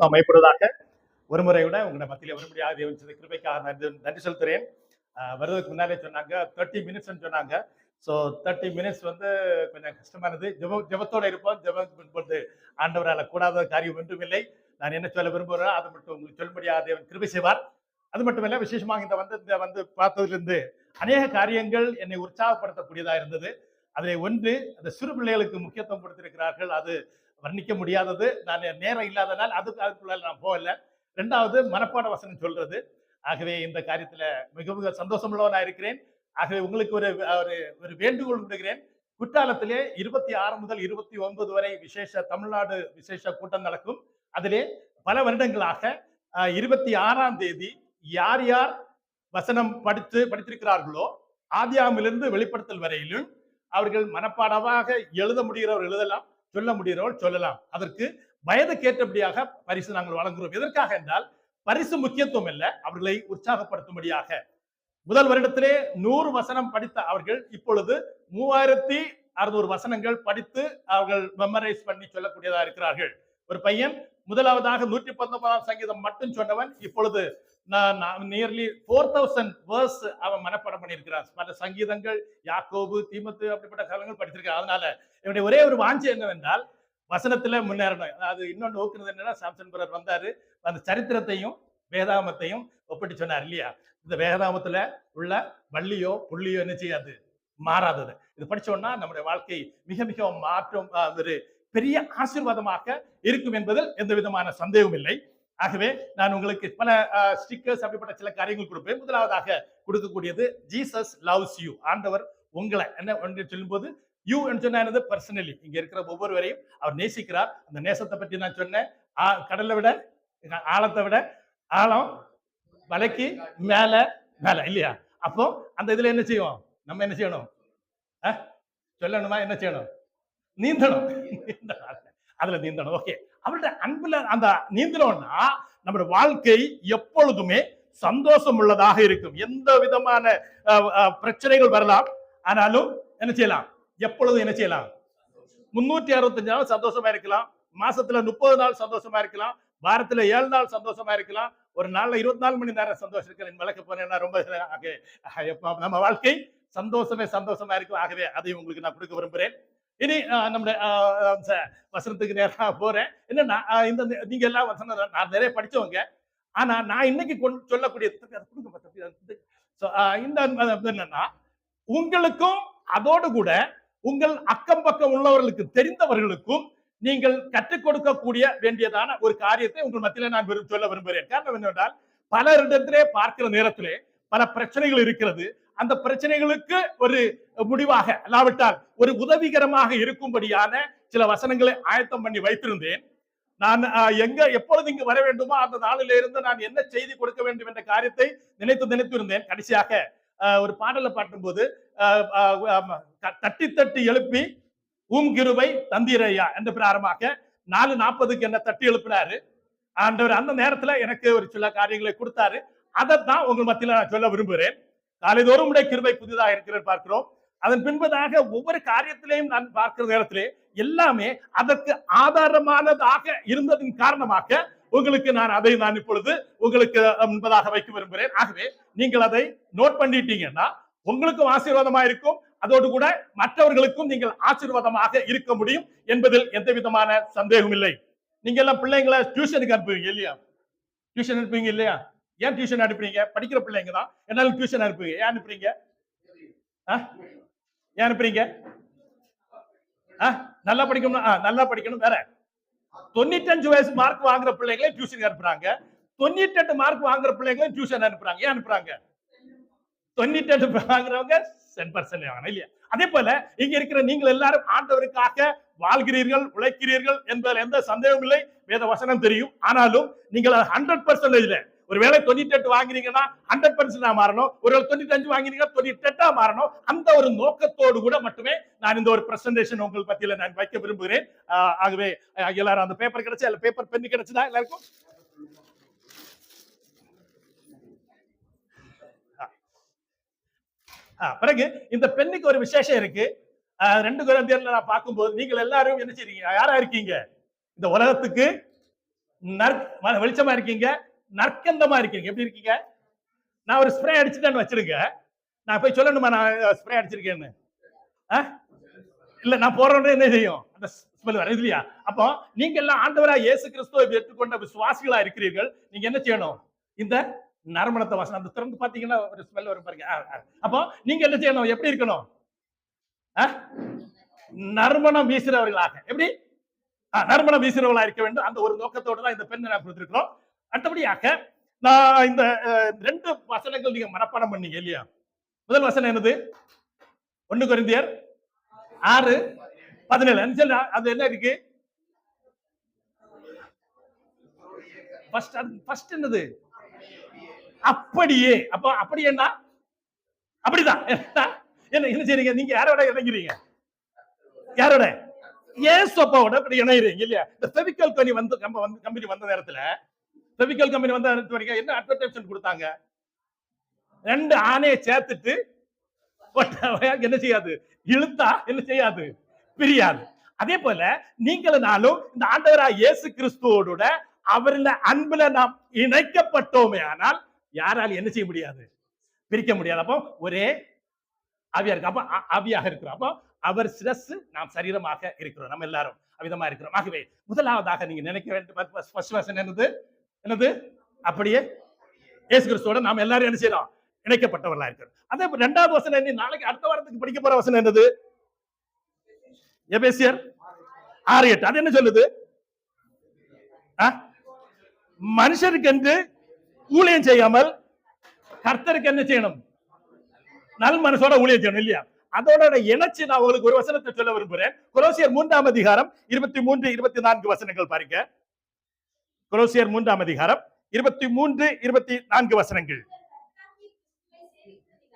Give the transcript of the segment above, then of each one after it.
அமைப்படுவதாக ஒருமுறை விட உங்களை மத்தியில் வரும்படியாக கிருபைக்காக நன்றி செலுத்துறேன். வருவதற்கு முன்னாலே சொன்னாங்க 30 மினிட்ஸ் சொன்னாங்க. ஸோ 30 மினிட்ஸ் கொஞ்சம் கஷ்டமானது. ஜெபத்தோட இருப்போம். ஜெபம் ஆண்டவரால் கூடாத காரியம் ஒன்றும் இல்லை. நான் என்ன சொல்ல விரும்புகிறேன் அதை மட்டும் உங்களுக்கு சொல்லும்படியாக தேவன் கிருபை செய்வார். அது மட்டுமல்ல, விசேஷமாக இந்த பார்த்ததிலிருந்து அநேக காரியங்கள் என்னை உற்சாகப்படுத்தக்கூடியதா இருந்தது. அதில் ஒன்று, அந்த சிறு பிள்ளைகளுக்கு முக்கியத்துவம் கொடுத்திருக்கிறார்கள். அது வர்ணிக்க முடியாதது. நான் நேரம் இல்லாதனால் அதுக்குள்ள நான் போகல. ரெண்டாவது, மனப்பாட வசனம் சொல்றது. ஆகவே இந்த காரியத்துல மிக மிக சந்தோஷம் உள்ளவனா இருக்கிறேன். ஆகவே உங்களுக்கு ஒரு ஒரு வேண்டுகோள் விடுகிறேன். குற்றாலத்திலே 26 முதல் 29 வரை தமிழ்நாடு விசேஷ கூட்டம் நடக்கும். அதிலே பல வருடங்களாக 26ஆம் தேதி யார் யார் வசனம் படித்திருக்கிறார்களோ ஆதியாமிலிருந்து வெளிப்படுத்தல் வரையிலும் அவர்கள் மனப்பாடமாக எழுத முடிகிறவர் எழுதலாம், சொல்ல முடிகிறவர் சொல்லலாம். அதற்கு வயதுக்கேற்றபடியாக பரிசு நாங்கள் வழங்குகிறோம். எதற்காக என்றால், பரிசு முக்கியத்துவம் அல்ல, அவர்களை உற்சாகப்படுத்தும்படியாக. முதல் வருடத்திலே 100 வசனம் படித்த அவர்கள் இப்பொழுது 3600 வசனங்கள் படித்து அவர்கள் மெமரைஸ் பண்ணி சொல்லக்கூடியதா இருக்கிறார்கள். ஒரு பையன் முதலாவதாக 119ஆம் சங்கீதம் மட்டும் சொன்னவன் இப்பொழுது நியர்லி 4000 வேர்ஸ் அவன் மனப்பாடம் பண்ணியிருக்கிறான். பல சங்கீதங்கள், யாக்கோபு, தீமத்து அப்படிப்பட்ட காலங்கள் படித்திருக்கிறார். அதனால என்னுடைய ஒரே ஒரு வாஞ்சி என்னவென்றால், வசனத்துல முன்னேறணும். அது இன்னொன்று நோக்குறது என்னன்னா, சாம்சன் பிரதர் வந்தாரு, அந்த சரித்திரத்தையும் வேதாகமத்தையும் ஒப்பிட்டு சொன்னார் இல்லையா. இந்த வேதாகமத்துல உள்ள வள்ளியோ புள்ளியோ என்ன செய்யாது, மாறாதது. இது படிச்சோம்னா நம்முடைய வாழ்க்கை மிக மிக மாற்றம், ஒரு பெரிய ஆசீர்வாதமாக இருக்கும் என்பதில் எந்த விதமான சந்தேகம் இல்லை. ஆகவே நான் உங்களுக்கு பல ஸ்டிக்கர்ஸ் அப்படிப்பட்ட சில காரியங்கள் கொடுப்பேன். முதலாவதாக கொடுக்கக்கூடியது ஜீசஸ் லவ்ஸ் யூ. ஆண்டவர் உங்களை என்ன சொல்லும் போது யூ சொன்னது பர்சனலி இங்க இருக்கிற ஒவ்வொருவரையும் அவர் நேசிக்கிறார். அந்த நேசத்தை பற்றி நான் சொன்னேன். கடலை விட ஆழத்தை விட ஆழம், வலைக்கு மேல மேல இல்லையா. அப்போ அந்த இதுல என்ன செய்வோம், நம்ம என்ன செய்யணும், சொல்லணுமா, என்ன செய்யணும், நீந்தணும். அதுல நீந்தணும். ஓகே, அவருடைய அன்புல அந்த நீந்தணும்னா நம்முடைய வாழ்க்கை எப்பொழுதுமே சந்தோஷம் உள்ளதாக இருக்கும். எந்த விதமான பிரச்சனைகள் வரலாம், ஆனாலும் என்ன செய்யலாம், எப்பொழுதும் என்ன செய்யலாம், 365 நாள் சந்தோஷமா இருக்கலாம். மாசத்துல 30 நாள் சந்தோஷமா இருக்கலாம். வாரத்துல 7 நாள் சந்தோஷமா இருக்கலாம். ஒரு நாள்ல 24 மணி நேரம் சந்தோஷம் இருக்கு. விளக்க போனேன்னா ரொம்ப நம்ம வாழ்க்கை சந்தோஷமா இருக்கும். ஆகவே அதை உங்களுக்கு நான் கொடுக்க விரும்புகிறேன். இனி நம்முடைய வசனத்துக்கு நேராக போறேன். என்னன்னா, இந்த நீங்க எல்லாம் வசனம் நான் நிறைய படிச்சவங்க. ஆனா நான் இன்னைக்கு சொல்லக்கூடிய என்னன்னா, உங்களுக்கும் அதோடு கூட உங்கள் அக்கம் பக்கம் உள்ளவர்களுக்கு தெரிந்தவர்களுக்கும் நீங்கள் கற்றுக் கொடுக்கக்கூடிய வேண்டியதான ஒரு காரியத்தை உங்கள் மத்தியில நான் சொல்ல விரும்புகிறேன். காரணம் என்னவென்றால், பலரிடத்திலே பார்க்கிற நேரத்திலே பல பிரச்சனைகள் இருக்கிறது. அந்த பிரச்சனைகளுக்கு ஒரு முடிவாக அல்லாவிட்டால் ஒரு உதவிகரமாக இருக்கும்படியான சில வசனங்களை ஆயத்தம் பண்ணி வைத்திருந்தேன். நான் எப்பொழுது இங்கு வர வேண்டுமோ அந்த நாளில இருந்து நான் என்ன செய்தி கொடுக்க வேண்டும் என்ற காரியத்தை நினைத்து இருந்தேன். கடைசியாக ஒரு பாடலை பாடும்போது தட்டி தட்டி எழுப்பி கிருபை தந்தீரையா என்று பிராரமாக 4:40 என்ன தட்டி எழுப்பினாரு ஆண்டவர். அந்த நேரத்துல எனக்கு ஒரு சில காரியங்களை கொடுத்தாரு. அதைத்தான் உங்கள் மத்தியில நான் சொல்ல விரும்புகிறேன். காலைதோறும் உடைய கிருபை புதிதாக இருக்கிறது பார்க்கிறோம். அதன் பின்பதாக ஒவ்வொரு காரியத்திலையும் நான் பார்க்கிற நேரத்திலே எல்லாமே அதற்கு ஆதாரமானதாக இருந்ததின் காரணமாக உங்களுக்கு நான் இப்பொழுது உங்களுக்கு முன்பதாக வைக்க விரும்புகிறேன். ஆகவே நீங்கள் அதை நோட் பண்ணிட்டீங்கன்னா உங்களுக்கும் ஆசீர்வாதமா இருக்கும். அதோடு கூட மற்றவர்களுக்கும் நீங்கள் ஆசீர்வாதமாக இருக்க முடியும் என்பதில் எந்த விதமான சந்தேகம் இல்லை. நீங்க எல்லாம் பிள்ளைங்களை டியூஷனுக்கு அனுப்புவீங்க இல்லையா? டியூஷன் அனுப்புவீங்க இல்லையா? ஏன் டியூஷன் அனுப்புறீங்க? படிக்கிற பிள்ளைங்க தான். என்னாலும் டியூஷன் அனுப்புவீங்க. ஏன் அனுப்புறீங்க? ஏன் அனுப்புறீங்க? நல்லா படிக்கணும். நல்லா படிக்கணும். வேற 95 வயசு மார்க் வாங்குற பிள்ளைங்களே டியூஷன் அனுப்புறாங்க. 98 மார்க் வாங்குற பிள்ளைங்களும் டியூஷன் அனுப்புறாங்க. ஏன் அனுப்புறாங்க? 98 வாங்குறவங்க 10% வாங்கணும் இல்லையா? அதே போல இங்க இருக்கிற நீங்கள் எல்லாரும் ஆண்டவருக்காக வாழ்கிறீர்கள், உழைக்கிறீர்கள் என்பதில் எந்த சந்தேகமும் இல்லை. வேத வசனம் தெரியும். ஆனாலும் நீங்கள் 100% ஒருவேளை 98 வாங்கினீங்கன்னா 100% மாறணும். ஒருவேளை 95 வாங்கினீங்கன்னா 98 மாறணும். அந்த ஒரு நோக்கத்தோடு கூட மட்டுமே நான் இந்த ஒரு பிரசன்டேஷன் உங்கள் பத்தியில நான் வைக்க விரும்புகிறேன். ஆகவே எல்லாரும் அந்த பேப்பர் கிடைச்சா, இல்ல பேப்பர் பென் கிடைச்சதா எல்லாருக்கும்? பிறகு இந்த பெண்ணுக்கு ஒரு விசேஷம் இருக்கு. 2 கொரிந்தியர்ல நான் பார்க்கும்போது நீங்கள் எல்லாரும் என்ன செய்றீங்க? யாரா இருக்கீங்க? இந்த உலகத்துக்கு வெளிச்சமா இருக்கீங்க, நற்கந்தமா இருக்கீங்க. எப்படி இருக்கீங்க? நான் ஒரு ஸ்ப்ரே அடிச்சுட்டேன்னு வச்சிருங்க, நான் போய் சொல்லணுமா நான் ஸ்ப்ரே அடிச்சிருக்கேன்னு? இல்ல, நான் போறோன்னு என்ன செய்யும்? அந்த ஸ்மெல் வரும் இல்லையா? அப்போ நீங்க எல்லாம் ஆண்டவராக இயேசு கிறிஸ்துவை ஏற்றுக்கொண்ட விசுவாசிகளா இருக்கிறீர்கள். நீங்க என்ன செய்யணும்? இந்த நறுமணத்தை வாசனை அந்த திறந்து பாத்தீங்கன்னா ஒரு ஸ்மெல் வரும் பாருங்க. அப்போ நீங்க என்ன செய்யணும்? எப்படி இருக்கணும்? நறுமணம் வீசுறவர்களாக. எப்படி? நறுமணம் வீசுறவர்களா இருக்க வேண்டும். அந்த ஒரு நோக்கத்தோடு தான் இந்த பெண்ணை நான் கொடுத்திருக்கிறோம். அடுத்தபடியாக நான் இந்த 2 வசனங்கள் நீங்க மனப்பாடம் பண்ணீங்க இல்லையா? முதல் வசனம் என்னது? 1 கொரிந்தியர் 6:17. அது என்ன இருக்கு? ஃபர்ஸ்ட் என்னது? அப்படியே. அப்ப அப்படி என்ன? அப்படிதான். என்ன செய்றீங்க? நீங்க யாரோட இணைகிறீங்க? யாரோட? இயேசுவோட இணைகிறீங்க இல்லையா? இந்த ஃபெவிகால் கம்பெனி வந்த நேரத்துல ஃபெவிகால் கம்பெனி வந்த நேரத்துல என்ன அட்வர்டைஸ்மென்ட் கொடுத்தாங்க? 2 ஆணையை சேர்த்துட்டு என்ன செய்யாது? இழுத்தா என்ன செய்யாது? பிரியாது. அதே போல நீங்களும் நானும் இந்த ஆண்டவராக இயேசு கிறிஸ்துவோட அவரில் அன்புல நாம் இணைக்கப்பட்டோமே ஆனால் யாரால் என்ன செய்ய முடியாது? பிரிக்க முடியாது. அப்போ ஒரே ஆவியா இருக்கு. அப்ப ஆவியாக இருக்கிறோம். அப்போ அவர் சிரசு, நாம் சரீரமாக இருக்கிறோம். நம்ம எல்லாரும் அவிதமா இருக்கிறோம். ஆகவே முதலாவதாக நீங்க நினைக்க வேண்டிய ஃபர்ஸ்ட் வசனம் என்னது? அப்படியே இயேசு கிறிஸ்துவோட நாம் எல்லாரும் என்ன செய்யறோம்? இணைக்கப்பட்டவர்களா இருக்கிறோம். அதே 2வது வசனம் நாளைக்கு அடுத்த வாரத்துக்கு படிக்க போற வசனம் என்னது? எபேசியர் 6:8. அது என்ன சொல்லுது? மனுஷருக்கு என்று ஊழியம் செய்யாமல் கர்த்தருக்கு என்ன செய்யணும்? நல் மனசோட ஊழியம் செய்யணும் இல்லையா? அதோட இணைச்சு நான் உங்களுக்கு ஒரு வசனத்தை சொல்ல விரும்புகிறேன். கொலோசியர் 3ஆம் அதிகாரம் 23, 24 வசனங்கள் பாருங்க. கொலோசியர் 3ஆம் அதிகாரம் 23, 24 வசனங்கள்.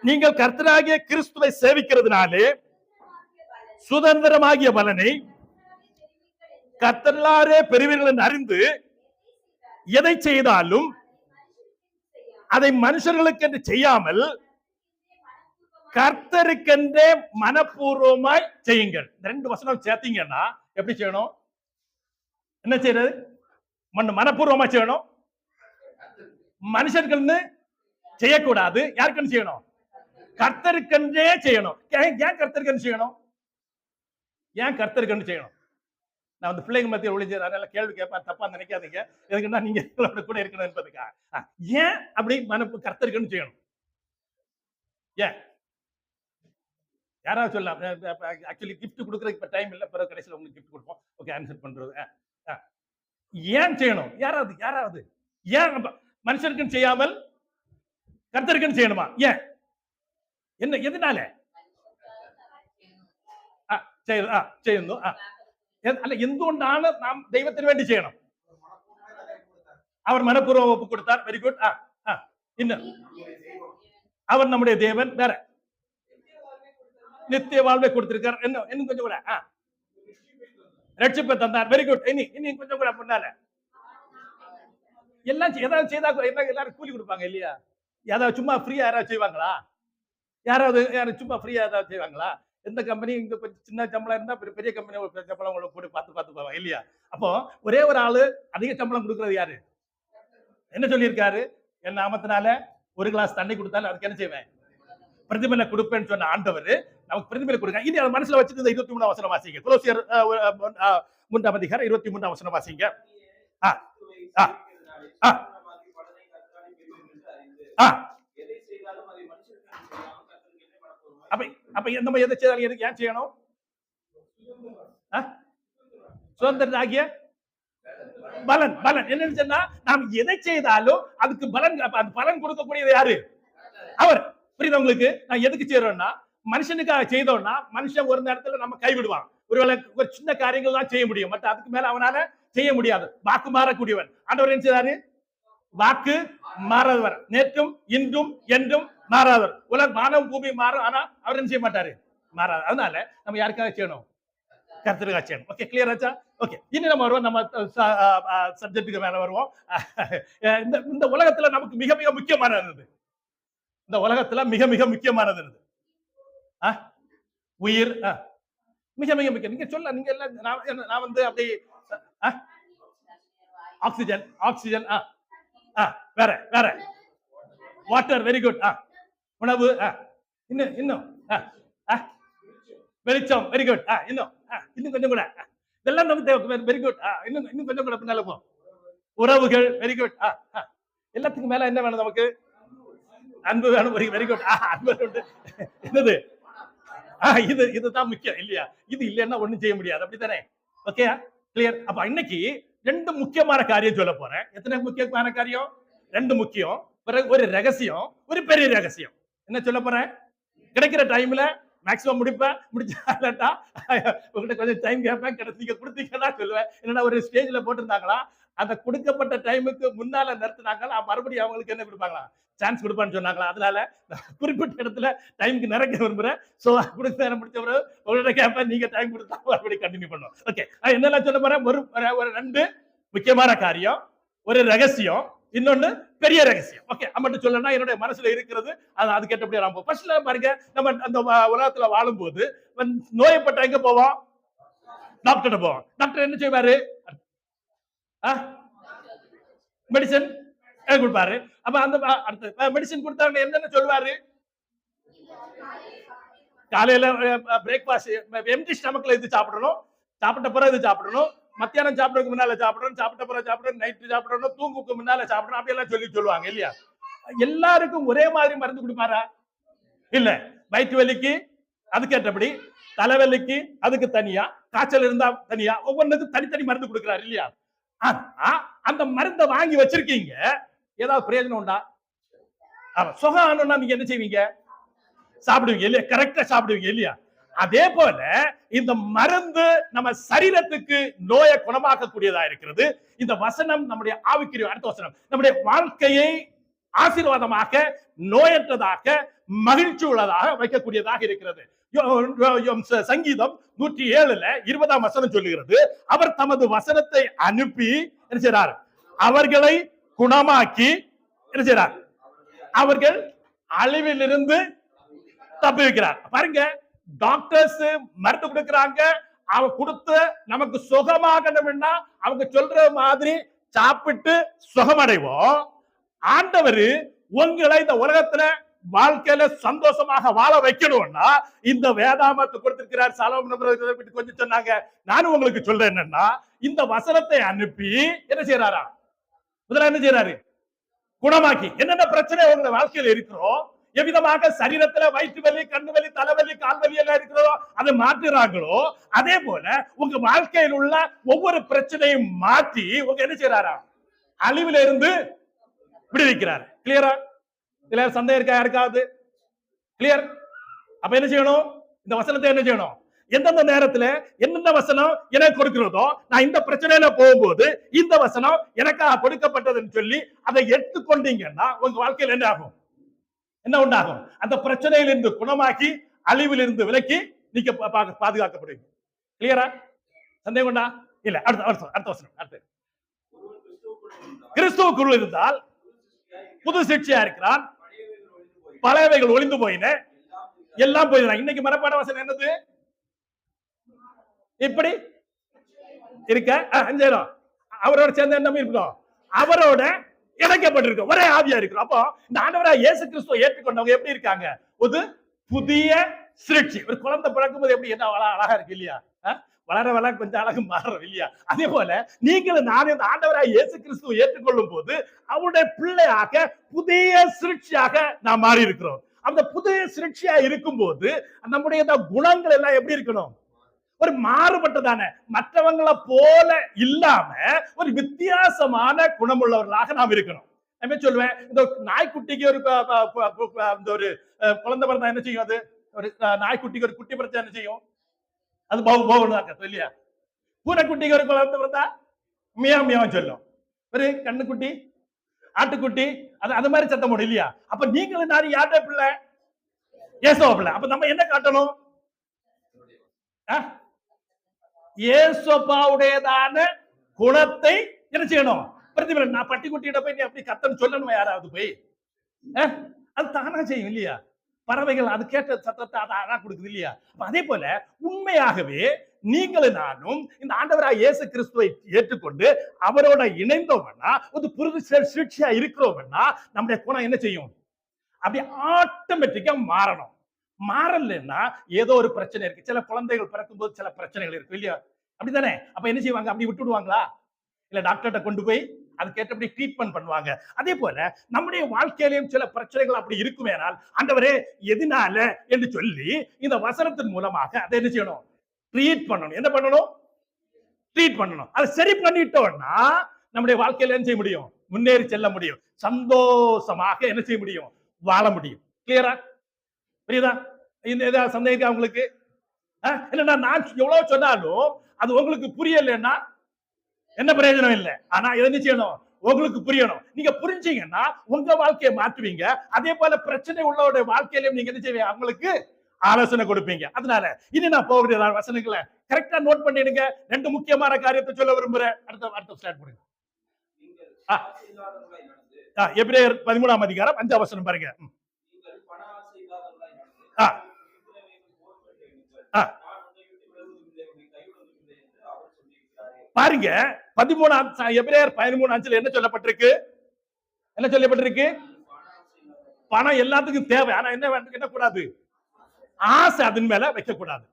நீங்கள் கர்த்தராகிய கிறிஸ்துவை சேவிக்கிறதுனாலே சுதந்திரமாகிய பலனை கர்த்தராலே பெறுவீர்கள் என்று அறிந்து எதை செய்தாலும் அதை மனுஷர்களுக்கு என்று செய்யாமல் கர்த்தருக்கென்றே மனப்பூர்வமாய் செய்யுங்கள். 2 வசனம் சேர்த்தீங்கன்னா எப்படி செய்யணும்? என்ன செய்யறது? மனப்பூர்வமா செய்யணும். மனுஷனுக்கு செய்யக்கூடாது. யாருக்குன்னு செய்யணும்? கர்த்தருக்கென்றே செய்யணும். ஏன் கர்த்தருக்கென்று செய்யணும்? ஏன் கர்த்தருக்கென்று செய்யணும்? நான் வந்து பிள்ளைங்க மத்தியில் ஒளிஞ்சு அதனால கேள்வி கேட்பேன், தப்பா நினைக்காதீங்க. எதுக்குன்னா நீங்க எங்களோட கூட இருக்கணும் என்பதுக்கா. ஏன் அப்படி கர்த்தருக்கென்று செய்யணும்? ஏன்? யாராவது சொல்லலாம். ஆக்சுவலி கிஃப்ட் கொடுக்கறதுக்கு இப்ப டைம் இல்லை, பிறகு கடைசியில் உங்களுக்கு கிஃப்ட் கொடுப்போம். ஓகே, ஆன்சர் பண்றது. ஏன் செய்யணும்? யாராவது ஏன் மனுஷனுக்குன்னு செய்யாமல் கர்த்தருக்குன்னு செய்யணுமா? ஏன்? என்ன எதனால ചെയ്യുന്നു? അല്ല, എന്തുകൊണ്ടാണ് നാം ദൈവത്തിന് വേണ്ടി ചെയ്യണം? അവർ മനഃപൂർവ്വം ഒപ്പ് കൊടുത്താൽ വെരി ഗുഡ്. ഇന്ന് அவர் நம்முடைய தேவன். வேற நித்திய வாழ்வை கொடுத்திருக்கார். இன்னும் கொஞ்சம் கூட ரட்சிப்பை தந்தார். Very good. இனி கொஞ்சம் கூட முன்னால எல்லாம் ஏதாவது செய்தா எல்லாரும் கூலி கொடுப்பாங்க இல்லையா? ஏதாவது சும்மா ஃப்ரீயா யாராவது செய்வாங்களா? யாரும் சும்மா ஃப்ரீயா ஏதாவது செய்வாங்களா? எந்த கம்பெனி இங்க சின்ன சம்பளம் இருந்தா பெரிய கம்பெனி சம்பளம் உங்களுக்கு போட்டு பார்த்து போவாங்க இல்லையா? அப்போ ஒரே ஒரு ஆளு அதிக சம்பளம் கொடுக்கறது யாரு? என்ன சொல்லியிருக்காரு? என் நாமத்தினால ஒரு கிளாஸ் தண்ணி கொடுத்தாலும் அதுக்கு என்ன செய்வேன்? பிரதிபலனை கொடுப்பேன்னு சொன்ன ஆண்டவர் நமக்கு பிரதிபலனை கொடுக்க. இனி அதை மனசுல வச்சுட்டு இந்த 23ஆம் வசனம் வாசிங்க. கொலோசியர் 3ஆம் அதிகாரம் 23ஆம் வசனம் வாசிங்க. அப்ப நம்ம எதை செய்தாலும் ஏன் செய்யணும்? சுதந்திரனாகிய பலன் என்னன்னு சொன்னா, நாம் எதை செய்தாலும் அதுக்கு பலன் கொடுக்கக்கூடியது யாரு? அவர். புரியுது உங்களுக்கு? நான் எதுக்கு செய்யறோம்னா, மனுஷனுக்காக செய்தோம்னா மனுஷன் ஒரு நேரத்துல நம்ம கைவிடுவான். ஒருவேளை ஒரு சின்ன காரியங்கள் தான் செய்ய முடியும், மற்ற அதுக்கு மேல அவனால செய்ய முடியாது. வாக்கு மாறக்கூடியவன் ஆண்டவர். என்ன செய்தாரு? வாக்கு மாறாதவர், நேற்றும் இன்றும் என்றும் மாறாதவர். வானம் பூமி மாறும், ஆனா அவர் என்ன செய்ய மாட்டாரு? மாறாது. அதனால நம்ம யாருக்காக செய்யணும்? கர்த்தருக்காக செய்யணும். ஓகே, கிளியர் ஆச்சா? ஓகே, இனி நம்ம வருவோம், நம்ம சப்ஜெக்ட்டுக்கு மேல வருவோம். இந்த உலகத்துல நமக்கு மிக மிக முக்கியமானது, இந்த உலகத்துல மிக மிக முக்கியமானது உயிர். மிக மிக முக்கியம். நீங்க சொல்ல, நீங்க எல்லாம் நான் வந்து அப்படி ஆக்சிஜன் ஆக்சிஜன். வேற வேற வாட்டர், வெரி குட். உணவு, இன்னும் இன்னும் வெளிச்சம், வெரி குட். இன்னும் இன்னும் கொஞ்சம் கூட, இதெல்லாம் நமக்கு தேவை, வெரி குட். இன்னும் இன்னும் கொஞ்சம் கூட பின்னால போ. உறவுகள், வெரி குட். எல்லாத்துக்கும் மேல என்ன வேணும் நமக்கு? அன்பு வேணும், வெரி குட். அன்பு என்னது? இது இதுதான் முக்கியம் இல்லையா? இது இல்லைன்னா ஒண்ணும் செய்ய முடியாது, அப்படித்தானே? Okay, clear. அப்ப இன்னைக்கு ரெண்டு முக்கியமான காரியம் சொல்ல போறேன். எத்தனை முக்கியமான காரியம்? ரெண்டு முக்கியம், ஒரு ரகசியம், ஒரு பெரிய ரகசியம். என்ன சொல்ல போறேன்? கிடைக்கிற டைம்ல மேக்ஸிமம் முடிப்பேன், முடிச்சாட்டா உங்ககிட்ட கொஞ்சம் டைம் கேட்பேன், நீங்க கொடுத்தீங்கன்னா சொல்லுவேன். என்னன்னா ஒரு ஸ்டேஜ்ல போட்டிருந்தாங்களா, அந்த கொடுக்கப்பட்ட டைமுக்கு முன்னால நிறுத்தினாங்களா, மறுபடியும் அவங்களுக்கு என்ன கொடுப்பாங்களா, சான்ஸ் கொடுப்பான்னு சொன்னாங்களா. அதனால குறிப்பிட்ட இடத்துல டைமுக்கு நிறைய விரும்புறேன். சோ கொடுத்த நேரம் முடிச்ச பிறகு உங்கள்கிட்ட கேட்பேன், நீங்க டைம் கொடுத்தா மறுபடியும் கண்டினியூ பண்ணுவோம். ஓகே, என்னெல்லாம் சொல்ல போறேன்? ஒரு ரெண்டு முக்கியமான காரியம், ஒரு ரகசியம், இன்னொன்னு பெரிய ரகசியம். ஓகே, மட்டும் சொல்லணும்னா என்னுடைய மனசுல இருக்கிறது, அது கேட்டபடியே நம்ம ஃபர்ஸ்ட்ல பாருங்க, நம்ம அந்த உலகத்துல வாழும்போது நோயப்பட்ட எங்க போவோம்? டாக்டர் போவோம். டாக்டர் என்ன செய்வாரு? மெடிசன் கொடுப்பாரு. அப்ப அந்த அடுத்த மெடிசன் கொடுத்தாங்க என்னன்னு சொல்லுவாரு? காலையில பிரேக்பாஸ்ட் எம்டி ஸ்டமக்ல இது சாப்பிடணும், சாப்பிட்ட பிறகு இது சாப்பிடணும், மத்தியானம் சாப்பிடறதுக்கு முன்னால சாப்பிடணும், சாப்பிட்ட பிறகு சாப்பிடணும், நைட்டு சாப்பிடணும், தூங்குக்கு முன்னால சாப்பிடணும், அப்படி எல்லாம் சொல்லுவாங்க இல்லையா? எல்லாருக்கும் ஒரே மாதிரி மருந்து கொடுப்பாரா? இல்ல. வயிற்று வலிக்கு அதுக்கேற்றபடி, தலைவலிக்கு அதுக்கு தனியா, காய்ச்சல் இருந்தா தனியா, ஒவ்வொன்றுக்கும் தனித்தனி மருந்து கொடுக்கிறாரு இல்லையா? அந்த மருந்தை வாங்கி வச்சிருக்கீங்க, ஏதாவது பிரயோஜனம் உண்டா? சுகம் ஆனோம்னா நீங்க என்ன செய்வீங்க? சாப்பிடுவீங்க இல்லையா? கரெக்டா சாப்பிடுவீங்க இல்லையா? அதே போல இந்த மருந்து நம்ம சரீரத்துக்கு நோயை குணமாக்கக்கூடியதா இருக்கிறது. இந்த வசனம் நம்முடைய ஆவிக்குரிய, அடுத்த வசனம் நம்முடைய வாழ்க்கையை ஆசீர்வாதமாக, நோயற்றதாக, மகிழ்ச்சி உள்ளதாக வைக்கக்கூடியதாக இருக்கிறது. சங்கீதம் 107 20ஆம் வசனம் சொல்லுகிறது, அவர் தமது வசனத்தை அனுப்பி என்ன செய்றார்? அவர்களை குணமாக்கி என்ன செய்றார்? அவர்கள் அழிவிலிருந்து தப்பி வைக்கிறார். பாருங்க, டாக்டர்ஸ் மருந்து கொடுக்கிறாங்க, அவங்க கொடுத்து நமக்கு சுகமாகணும்னா அவங்க சொல்ற மாதிரி சாப்பிட்டு சுகமடைவோம். ஆண்டவர் உங்களை இந்த உலகத்துல வாழ்க்கையில சந்தோஷமாக வாழ வைக்கணும்னா இந்த வேதாமத்தை கொடுத்திருக்கிறார். சாலோமோன் கொஞ்சம் சொன்னாங்க, நானும் உங்களுக்கு சொல்றேன் என்னன்னா, இந்த வசனத்தை அனுப்பி என்ன செய்யறாரா? முதல்ல என்ன செய்யறாரு? குணமாக்கி. என்னென்ன பிரச்சனை உங்க வாழ்க்கையில இருக்கிறோம், எவ்விதமாக சரீரத்துல வயிற்று வலி, கண்ணு வலி, தலைவலி, கால்வலி எல்லாம் இருக்கிறதோ அதை மாற்றுறாங்களோ, அதே போல உங்க வாழ்க்கையில் உள்ள ஒவ்வொரு பிரச்சனையும் மாற்றி உங்க என்ன செய்யறாரா? அழிவுல இருந்து விடுவிக்கிறார். கிளியரா? இதுல சந்தேகம் இருக்கா யாருக்காவது? கிளியர்? அப்ப என்ன செய்யணும்? இந்த வசனத்தை என்ன செய்யணும்? எந்தெந்த நேரத்துல என்னென்ன வசனம் எனக்கு கொடுக்கிறதோ, நான் இந்த பிரச்சனையில போகும்போது இந்த வசனம் எனக்காக கொடுக்கப்பட்டதுன்னு சொல்லி அதை எடுத்துக்கொண்டீங்கன்னா உங்க வாழ்க்கையில் என்ன ஆகும்? என்ன உண்டாகும்? அந்த பிரச்சனையிலிருந்து குணமாக்கி, அழிவிலிருந்து விலக்கி நீங்க பாதுகாக்கப்படுவீங்க. கிளியரா? சந்தேகம் உண்டா? இல்ல. அடுத்த வசனம். அடுத்து, கிறிஸ்துவுக்குள் இருந்தால் புது சிக்ஷையா இருக்கிறான், பழையவைகள் ஒளிந்து போயின, எல்லாம் போயிடுறான். இன்னைக்கு மனப்பாட வசனம் என்னது? இப்படி இருக்க அவரோட சேர்ந்து என்ன இருக்கணும்? அவரோட இணைக்கப்பட்டிருக்க ஒரே ஆவியா இருக்கிறோம். அப்போ இந்த ஆண்டவராகிய இயேசு கிறிஸ்துவை ஏற்றுக்கொண்டவங்க எப்படி இருக்காங்க? ஒரு புதிய சிருஷ்டி. ஒரு குழந்தை பிறக்கும் போது எப்படி என்ன அழகா இருக்கு இல்லையா? வளர வளர கொஞ்சம் அழகு மாறும் இல்லையா? அதே போல நீங்களும் நானும் இந்த ஆண்டவராகிய இயேசு கிறிஸ்துவை ஏற்றுக்கொள்ளும் போது அவருடைய பிள்ளையாக, புதிய சிருஷ்டியாக நாம் மாறி இருக்கிறோம். அந்த புதிய சிருஷ்டியா இருக்கும் போது நம்முடைய குணங்கள் எல்லாம் எப்படி இருக்கணும்? ஒரு மாறுபட்டதான, மற்றவங்களை போல இல்லாம ஒரு வித்தியாசமான குணமுள்ளவர்களாக நாம் இருக்கணும். நான் சொல்லுவேன், இந்த நாய்க்குட்டிக்கு ஒரு குழந்தை பிறந்தா என்ன செய்யும்? அது ஒரு நாய்க்குட்டிக்கு ஒரு குட்டி பிறந்தா என்ன செய்யும்? அது பவுன் இல்லையா? பூனைக்குட்டிக்கு ஒரு குழந்தை பிறந்தா மியாவ் மியாவ் சொல்லும். ஒரு கண்ணுக்குட்டி, ஆட்டுக்குட்டி அது மாதிரி சத்தம் போடும் இல்லையா? அப்ப நீங்களும் நான் யார்ட பிள்ளை? இயேசுவ பிள்ளை. அப்ப நம்ம என்ன காட்டணும்? இயேசுவுடையதான குணத்தை என்ன செய்யணும்? பிரதிபலன். நான் பட்டிக்குட்டியிட போய் நீ அப்படி கத்தன்னு சொல்லணும் யாராவது போய்? அது தானா செய்யும் இல்லையா? பறவைகள் அது கேட்ட சத்தத்தை அதை அழகா கொடுக்குது இல்லையா? அதே போல உண்மையாகவே நீங்களும் நானும் இந்த ஆண்டவராக இயேசு கிறிஸ்துவை ஏற்றுக்கொண்டு அவரோட இணைந்தோம்னா, ஒரு புது சிருஷ்டியா இருக்கிறோம்னா நம்முடைய குணம் என்ன செய்யும்? அப்படி ஆட்டோமேட்டிக்கா மாறணும். மாறலன்னா ஏதோ ஒரு பிரச்சனை இருக்கு. சில குழந்தைகள் பிறக்கும் போது சில பிரச்சனைகள் இருக்கு இல்லையா? அப்படித்தானே? அப்ப என்ன செய்வாங்க? அப்படி விட்டுடுவாங்களா? இல்ல டாக்டர்கிட்ட கொண்டு போய் அதுக்கேற்றபடி ட்ரீட்மெண்ட் பண்ணுவாங்க. அதே போல நம்முடைய வாழ்க்கையிலும் சில பிரச்சனைகள் அப்படி இருக்குமேனால், ஆண்டவரே எதனால என்று சொல்லி இந்த வசனத்தின் மூலமாக அதை என்ன செய்யணும்? ட்ரீட் பண்ணணும். என்ன பண்ணணும்? ட்ரீட் பண்ணணும். அதை சரி பண்ணிட்டோம்னா நம்முடைய வாழ்க்கையில என்ன செய்ய முடியும்? முன்னேறி செல்ல முடியும். சந்தோஷமாக என்ன செய்ய முடியும்? வாழ முடியும். கிளியரா? புரியுதா? இந்த ஏதாவது சந்தேகம் உங்களுக்கு? இல்லைன்னா நான் எவ்வளவு சொன்னாலும் அது உங்களுக்கு புரியலன்னா என்ன பிரயோஜனம் இல்லை. ஆனா என்ன செய்யணும்? உங்களுக்கு புரியணும். நீங்க புரிஞ்சீங்கன்னா உங்க வாழ்க்கையை மாற்றுவீங்க. அதே போல பிரச்சனை உள்ளவருடைய வாழ்க்கையிலும் நீங்க என்ன செய்வீங்க? அவங்களுக்கு ஆலோசனை கொடுப்பீங்க. அதனால இனி நான் போகிற வசனங்களை கரெக்டா நோட் பண்ணிடுங்க. 2 முக்கியமான காரியத்தை சொல்ல விரும்புறேன். அடுத்த ஸ்டார்ட் பண்ணுங்க. எபிரேயர் 13ஆம் அதிகாரம் 5ஆம் வசனம் பாருங்க. பாருங்க 13 எபிரேயர் 13:5 என்ன சொல்லப்பட்டிருக்கு? என்ன சொல்லப்பட்டிருக்கு? பணம் எல்லாத்துக்கும் தேவை. ஆனா என்ன கூடாது? ஆசை அதன் மேல வைக்க கூடாது.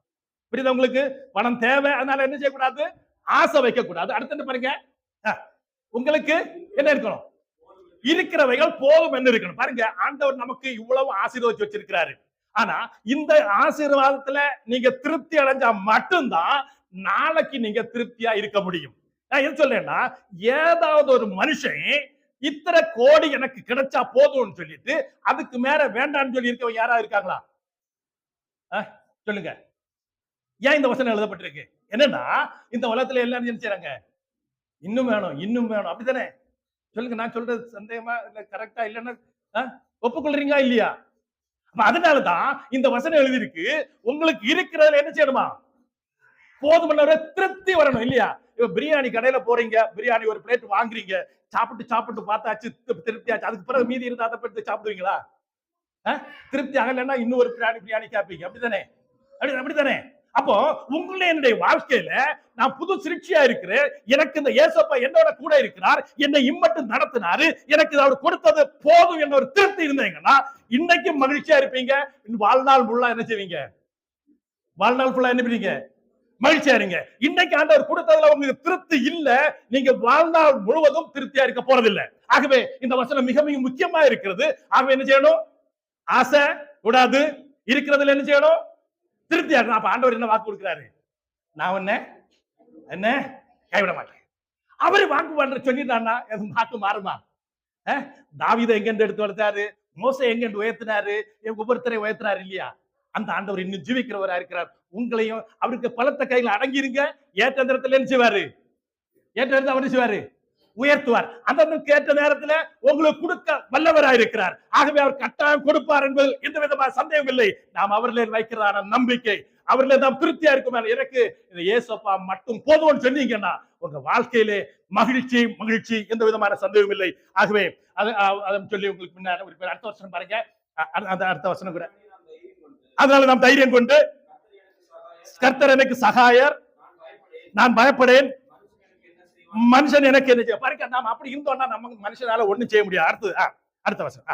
புரியுதா உங்களுக்கு? பணம் தேவை, அதனால என்ன செய்யக்கூடாது? ஆசை வைக்க கூடாது. அடுத்து பாருங்க, உங்களுக்கு என்ன இருக்கணும்? இருக்கிறவைகள் போதும் என்ன இருக்கணும். பாருங்க, ஆண்டவர் நமக்கு இவ்வளவு ஆசீர்வதிச்சு வச்சிருக்கிறாரு. ஆனா இந்த ஆசீர்வாதத்துல நீங்க திருப்தி அடைஞ்சா மட்டும்தான் நாளைக்கு நீங்க திருப்தியா இருக்க முடியும். நான் என்ன சொல்றேன்னா, ஏதாவது ஒரு மனுஷன் இத்தனை கோடி எனக்கு கிடைச்சா போதும்னு சொல்லிட்டு அதுக்கு மேல வேண்டாம்னு சொல்லி இருக்கவங்க யாரா இருக்காங்களா? சொல்லுங்க. ஏன் இந்த வசனம் எழுதப்பட்டிருக்கு? என்னன்னா, இந்த உலகத்துல எல்லாரும் என்ன செய்றாங்க? இன்னும் வேணும், இன்னும் வேணும். அப்படித்தானே? சொல்லுங்க. நான் சொல்றது சந்தேகமா இல்ல கரெக்டா இல்லைன்னா ஒப்புக்கொள்றீங்களா இல்லையா? அதனாலதான் இந்த வசனம் எழுதிருக்கு. உங்களுக்கு இருக்கிறதுல என்ன செய்யணுமா? போதுமான திருப்தி வரணும் இல்லையா? இப்ப பிரியாணி கடையில போறீங்க, பிரியாணி ஒரு பிளேட் வாங்குறீங்க, சாப்பிட்டு பார்த்தாச்சு, திருப்தி ஆச்சு. அதுக்கு பிறகு மீதி இருந்தா அதை போய் சாப்பிடுவீங்களா? திருப்தி ஆகலைன்னா இன்னும் ஒரு பிரியாணி கேட்பீங்க. அப்படித்தானே? அப்படித்தானே? அப்போ உங்களுடைய என்னுடைய வாழ்க்கையில நான் புது சிருஷ்டியா இருக்கிறேன். எனக்கு இந்த இயேசப்பா என்னோட கூட இருக்கிறார், என்னை இம்மட்டும் நடத்தினாரு, எனக்கு அவர் கொடுத்தது போதும் என்ன ஒரு திருப்தி இருந்தீங்கன்னா இன்னைக்கு மகிழ்ச்சியா இருப்பீங்க. வாழ்நாள் ஃபுல்லா என்ன செய்வீங்க? வாழ்நாள் ஃபுல்லா என்ன பண்ணீங்க? மகிழ்ச்சியா இருங்க. இன்னைக்கு ஆண்டவர் கொடுத்ததுல உங்களுக்கு திருப்தி இல்ல, நீங்க வாழ்நாள் முழுவதும் திருப்தியா இருக்க போறதில்லை. ஆகவே இந்த வசனம் மிக மிக முக்கியமா இருக்கிறது. ஆகவே என்ன செய்யணும்? ஆசை கூடாது. இருக்கிறதுல என்ன செய்யணும்? திருப்தியா இருக்கணும். அப்ப ஆண்டவர் என்ன வாக்கு கொடுக்கிறாரு? நான் என்ன கைவிட மாட்டேன். அவரு வாக்கு பண்ற சொல்லிட்டான்னா வாக்கு மாறுமா? தாவீதை எங்க எடுத்து வளர்த்தாரு, மோசே எங்க உயர்த்தினாரு, ஒவ்வொருத்தரை உயர்த்தினாரு இல்லையா? அந்த ஆண்டவர் இன்னும் ஜீவிக்கிறவரா இருக்கிறார். உங்களையும் அவருக்கு பலத்த கையில் அடங்கிருங்க. ஏற்ற நேரத்தில் என்ன செய்வாரு? ஏற்ற நேரத்தில் அவர் செய்வாரு? உயர்த்துவார். அந்த கேட்ட நேரத்தில் உங்களுக்கு கொடுக்க வல்லவராக இருக்கிறார். ஆகவே அவர் கட்டாயம் கொடுப்பார் என்பது எந்த விதமான சந்தேகம் இல்லை. நாம் அவர்களில் வைக்கிறதான நம்பிக்கை, அவர்களில் தான் திருப்தியா இருக்கும். எனக்கு இந்த இயேசப்பா மட்டும் போதும்னு சொன்னீங்கன்னா உங்க வாழ்க்கையிலே மகிழ்ச்சி எந்த விதமான சந்தேகம் இல்லை. ஆகவே அதை சொல்லி உங்களுக்கு முன்னாடி அடுத்த வருஷம் பாருங்க. அந்த அடுத்த வருஷம் கூட அதனால நாம் தைரியம் கொண்டு, கர்த்தர் எனக்கு சகாயர், நான் பயப்படேன், மனுஷன் எனக்கு என்ன பாருங்க. நாம் அப்படி இருந்தோம்னா நமக்கு மனுஷனால ஒண்ணும் செய்ய முடியாது. அடுத்த வருஷம்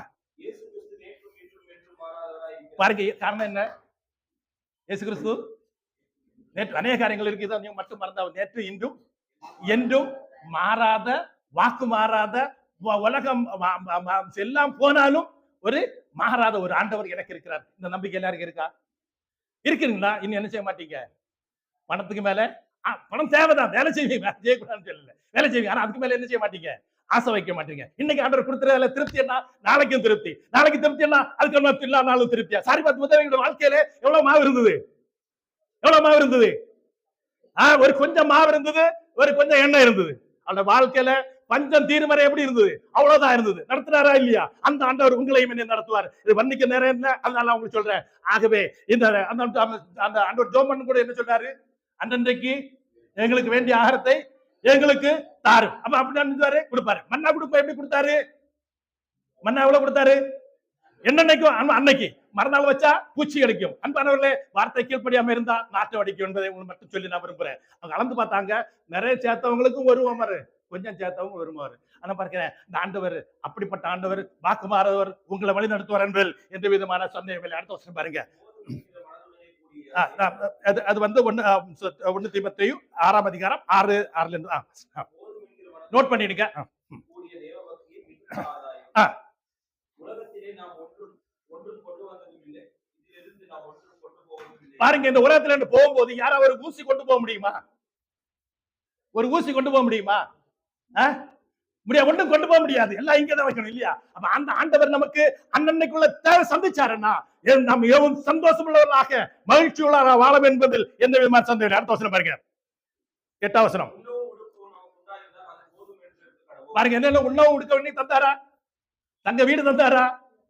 பாருங்க. காரணம் என்ன? இயேசு கிறிஸ்து நேற்று அநேக காரியங்கள் இருக்குது. நீங்க மட்டும் மறந்தா நேற்று இன்றும் என்றும் மாறாத, வாக்கு மாறாத, உலகம் எல்லாம் போனாலும் ஒரு மாறாத ஒரு ஆண்டவர் எனக்கு இருக்கிறார். இந்த நம்பிக்கை எல்லாருக்கும் இருக்கா? இருக்குங்களா? இன்னும் என்ன செய்ய மாட்டீங்க? பணத்துக்கு மேல பணம் தேவைதான், வேலை செய்வீங்க, செய்யக்கூடாதுன்னு சொல்லல, வேலை செய்வீங்க. ஆனா அதுக்கு மேல என்ன செய்ய மாட்டீங்க? ஆசை வைக்க மாட்டீங்க. இன்னைக்கு ஆண்டவர் கொடுத்துறதுல திருப்தி என்ன? நாளைக்கும் திருப்தி, நாளைக்கு திருப்தி என்ன? அதுக்கு இல்லா நாளும் திருப்தியா? சாரி பார்த்து உதவியோட வாழ்க்கையில எவ்வளவு மாவு இருந்தது? எவ்வளவு மாவு இருந்தது? ஒரு கொஞ்சம் மாவு இருந்தது, ஒரு கொஞ்சம் எண்ணெய் இருந்தது. அந்த வாழ்க்கையில பஞ்சம் தீர்மறை எப்படி இருந்தது? அவ்வளவுதான் இருந்தது. நடத்துறாரா இல்லையா? அந்த ஆண்டவர் உங்களையும் என்ன நடத்துவார். இது வர்ணிக்க நேரம் என்ன, அதனால உங்களுக்கு சொல்றேன். ஆகவே இந்த அந்த ஆண்டவர் ஜோமன் கூட என்ன சொல்றாரு? அன்றைக்கு எங்களுக்கு வேண்டிய ஆகாரத்தை எங்களுக்கு தாரு. அப்ப அப்படி கொடுப்பாரு. மன்னா கொடுப்ப எப்படி கொடுத்தாரு? மன்னா எவ்வளவு கொடுத்தாரு? என்னன்னைக்கும் அன்னைக்கு மறுநாள் வச்சா பூச்சி கிடைக்கும். அன்பானவர்களே, வார்த்தை கீழ்ப்படியாம இருந்தா நாட்டம் அடிக்கும் என்பதை மட்டும் சொல்லி நான் விரும்புறேன். அவங்க அளந்து பார்த்தாங்க, நிறைய சேர்த்தவங்களுக்கும் வருவாரு, கொஞ்சம் சேர்த்தவங்க வருவாரு. ஆனா பார்க்கிறேன், இந்த ஆண்டவர் அப்படிப்பட்ட ஆண்டவர், வாக்கு மாறாதவர், உங்களை வழி நடத்துவார் என்பதில் எந்த விதமான சந்தேகம் இல்லை. அடுத்த வருஷம் பாருங்க. அது வந்து 1 தீமோத்தேயு 6ஆம் அதிகாரம் 6:6 இருந்து நோட் பண்ணிடுங்க. பாருங்க, இந்த உலகத்துல இருந்து போகும்போது யாராவது ஒரு ஊசி கொண்டு போக முடியுமா? ஒரு ஊசி கொண்டு போக முடியுமா? முடியாது, ஒன்றும் கொண்டு போக முடியாது. எல்லாம் இங்கதான் வைக்கணும் இல்லையா? அப்ப அந்த ஆண்டவர் நமக்கு அன்னைக்குள்ள தேவை சந்திச்சாருன்னா நாம் மிகவும் சந்தோஷம் உள்ளவர்களாக மகிழ்ச்சி உள்ளவராக வாழ என்பதில் எந்த விதமான சந்தேகம். அடுத்த வசனம் பாருங்க, 8ஆம் வசனம் பாருங்க. என்ன உணவு உடுக்க வேண்டி தந்தாரா? தங்க வீடு தந்தாரா?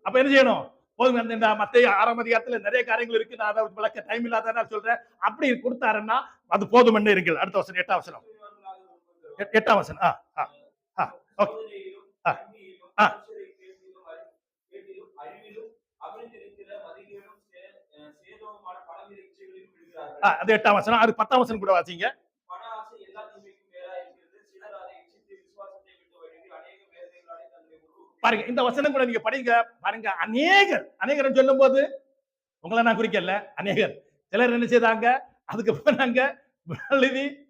அப்ப என்ன செய்யணும்? போதும். இந்த மத்திய 6ஆம் அதிகாரத்துல நிறைய காரியங்கள் இருக்கு, நான் அதை விளக்க டைம் இல்லாத சொல்றேன். அப்படி கொடுத்தாருன்னா அது போதும் என்ன இருக்கு. அடுத்த வசனம் 8ஆம் வசனம். 8ஆம் வசனம். அது 8ஆம் வசனம். அது 10ஆம் வசனம் கூட வாசிங்க. பாருங்க, இந்த வசனம் கூட நீங்க படிங்க. பாருங்க, அநேகர் சொல்லும் போது உங்களை நான் குறிக்கல, அநேகர் சிலர் என்ன செய்தாங்க, அதுக்கப்புறம் நாங்க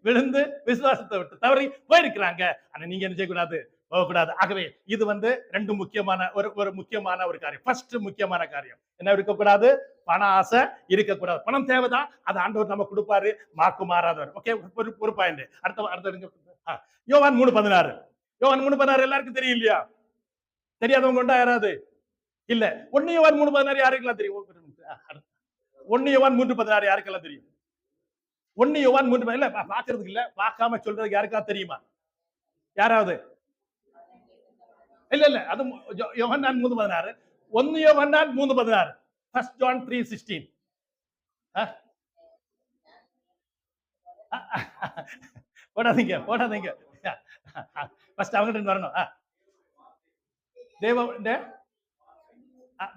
விழுந்து விசுவாசத்தை விட்டு தவறி போயிருக்கிறாங்க. ஆனா நீங்க என்ன செய்யக்கூடாது, போகக்கூடாது. ஆகவே இது வந்து ரெண்டு முக்கியமான ஒரு முக்கியமான ஒரு காரியம். ஃபர்ஸ்ட் முக்கியமான காரியம் என்ன இருக்கக்கூடாது? பண ஆசை இருக்கக்கூடாது. பணம் தேவைதான், அது ஆண்டவர் நம்ம கொடுப்பாரு, மாக்கு மாறாதவர். ஓகே, ஒரு பாயிண்ட். அடுத்த யோவான் 3:16. யோவான் 3:16 எல்லாருக்கும் தெரியும் இல்லையா? தெரியாதவங்க உண்டா யாராவது? இல்ல. 1 யோவான் 3:16 யாருக்கெல்லாம் தெரியும்? 1 யோவான் 3:16 யாருக்கெல்லாம் தெரியும்? 1 யோவான் 3 இல்ல, பாக்குறதுக்கு இல்ல, பார்க்காம சொல்றதுக்கு யாருக்கா தெரியுமா? யாராவது? இல்ல, அது யோவான் 3:16. 1 யோவான் 3:16. 1 John 3:16. போடாதீங்க. ஃபர்ஸ்ட் அவங்க வரணும்.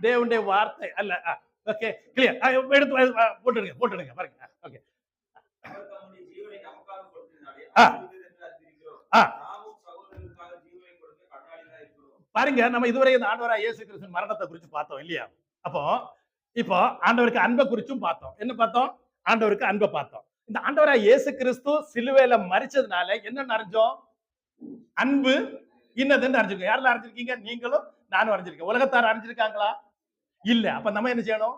தேவனுடைய வார்த்தை அல்ல. Okay, clear. எடுத்து போட்டுடுங்க பாருங்க. ஓகே, பாருங்க, நம்ம இதுவரை இந்த ஆண்டவராகிய இயேசு கிறிஸ்து மரணத்தை குறித்து பார்த்தோம் இல்லையா? இப்போ ஆண்டவருக்கு அன்பை குறிச்சும் பார்த்தோம். என்ன பார்த்தோம்? ஆண்டவருக்கு அன்பை பார்த்தோம். இந்த ஆண்டவராகிய இயேசு கிறிஸ்து சிலுவையில மரிச்சதுனால என்ன அறிஞ்சோம்? அன்பு இன்னதுன்னு அறிஞ்சிருக்கோம். யாரெல்லாம் அறிஞ்சிருக்கீங்க? நீங்களும் நானும் அறிஞ்சிருக்கேன். உலகத்தார் அறிஞ்சிருக்காங்களா? இல்ல. அப்ப நம்ம என்ன செய்யணும்?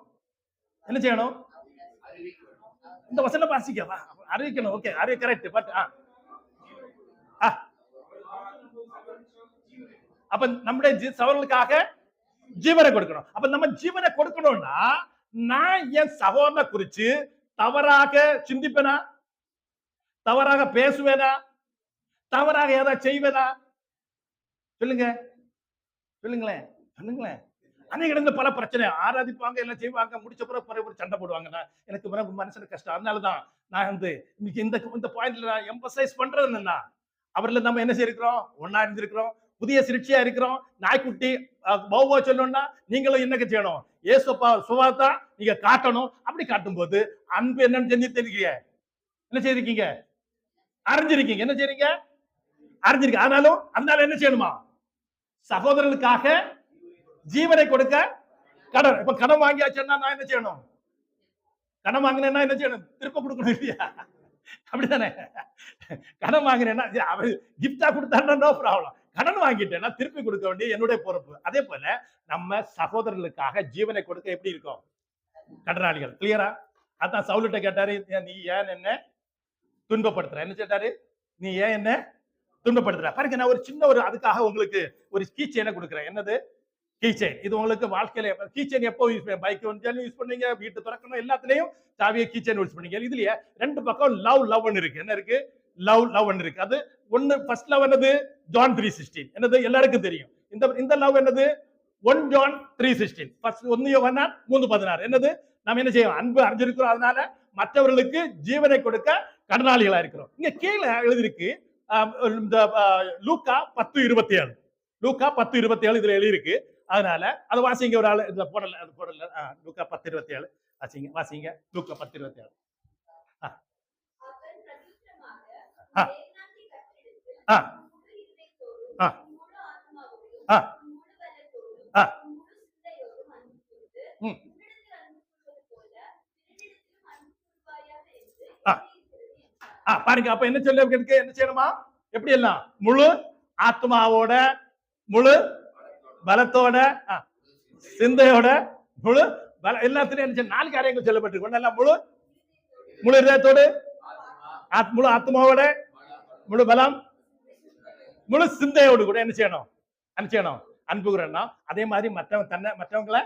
இந்த வசனம் வாசிக்க அறிவிக்கணும். ஓகே, அறிவி கரெக்ட். பட் அப்ப நம்முடைய சகோதரர்களுக்காக ஜீவனை கொடுக்கணும். அப்ப நம்ம ஜீவனை கொடுக்கணும்னா நான் என் சகோதரனை குறிச்சு தவறாக சிந்திப்பேனா? தவறாக பேசுவேனா? தவறாக ஏதாவது செய்வேனா? சொல்லுங்களேன். அன்னைக்கு இடத்துல பல பிரச்சனை, ஆராதிப்பாங்க, எல்லாம் செய்வாங்க, முடிச்ச பிறகு சண்டை போடுவாங்க. எனக்கு மனசுக்கு கஷ்டம். அதனாலதான் நான் வந்து இன்னைக்கு இந்த பாயிண்ட்ல நான் எம்பசைஸ் பண்றது என்னன்னா, அவர்ல நம்ம என்ன செய்யிருக்கிறோம்? ஒன்னா இருந்திருக்கிறோம், புதிய சிருஷ்டியா இருக்கிறோம். நாய்க்குட்டி பௌவா சொல்லணும்னா நீங்களும் என்ன செய்யணும்? ஏசப்பா சுவாத்தா நீங்க காட்டணும். அப்படி காட்டும் போது அன்பு என்னன்னு தெரிஞ்சிருக்கீங்க. என்ன செய்திருக்கீங்க? அறிஞ்சிருக்கீங்க. என்ன செய்றீங்க? அறிஞ்சிருக்க. ஆனாலும் அதனால என்ன செய்யணுமா? சகோதரர்களுக்காக ஜீவனை கொடுக்க கடன். இப்ப கடன் வாங்கியாச்சுன்னா நான் என்ன செய்யணும்? கடன் வாங்கினேன்னா என்ன செய்யணும்? திருப்ப கொடுக்கணும் இல்லையா? அப்படித்தானே? கடன் வாங்கினேன்னா அவர் கிஃப்டா கொடுத்தாருன்னா நோ ப்ராப்ளம். கடன் வாங்கிட்டேன்னா திருப்பி கொடுக்க வேண்டிய என்னுடைய பொறுப்பு. அதே போல நம்ம சகோதரர்களுக்காக ஜீவனை கொடுக்க எப்படி இருக்கும்? கடனாளிகள். கிளியரா? அதான் சவுல்கிட்ட கேட்டாரு, நீ ஏன் என்ன துன்பப்படுத்துற? என்ன கேட்டாரு? நீ ஏன் என்ன துன்பப்படுத்துற? பாருங்க, நான் ஒரு சின்ன அதுக்காக உங்களுக்கு ஒரு கீ செயினை கொடுக்குறேன். என்னது கீ செயின்? இது உங்களுக்கு வாழ்க்கையில கீ செயின் எப்போ யூஸ் பண்ண? பைக் வந்தாலும் யூஸ் பண்ணீங்க, வீட்டு திறக்கணும், எல்லாத்துலயும் சாவியை கீ செயின் யூஸ் பண்ணீங்க. இதுலயே ரெண்டு பக்கம் லவ் இருக்கு. என்ன இருக்கு? லவ் இருக்கு. அது ஒன்னு ஃபர்ஸ்ட் லவ் என்னது? ஜான் 3:16. என்னது? எல்லாருக்கும் தெரியும். இந்த லவ் என்னது? 1 John 3:16. ஃபர்ஸ்ட் 1 யோவான் 3:16. என்னது? நாம என்ன செய்யணும்? அன்பு அறிஞ்சிருக்கிறோம், அதனால மற்றவர்களுக்கு ஜீவனை கொடுக்க கடனாளிகளா இருக்கிறோம். இங்க கீழே எழுதிருக்கு லூக்கா 10:27. லூக்கா 10:27 இதுல எழுதிருக்கு. அதனால அதை வாசிங்க. ஒரு ஆள் இதுல போடல, அது போடல. லூக்கா 10:27 வாசிங்க, வாசிங்க. லூக்கா 10:27. ஆ ஆ ஆ ஆ ஆ ம் ஆ பாருங்க. அப்ப என்ன சொல்ல என்ன செய்யணுமா? எப்படி எல்லாம்? முழு ஆத்மாவோட, முழு பலத்தோட, சிந்தையோட, முழு எல்லாத்திலும் என்ன 4 காரியங்கள் சொல்லப்பட்டிருக்கு. ஒன்னெல்லாம் முழு முழு இதயத்தோடு, முழு ஆத்மாவோட, முழு பலம், முழு சிந்தையோடு கூட என்ன செய்யணும்? அன்பு கூறணும். அதே மாதிரி மற்றவங்களை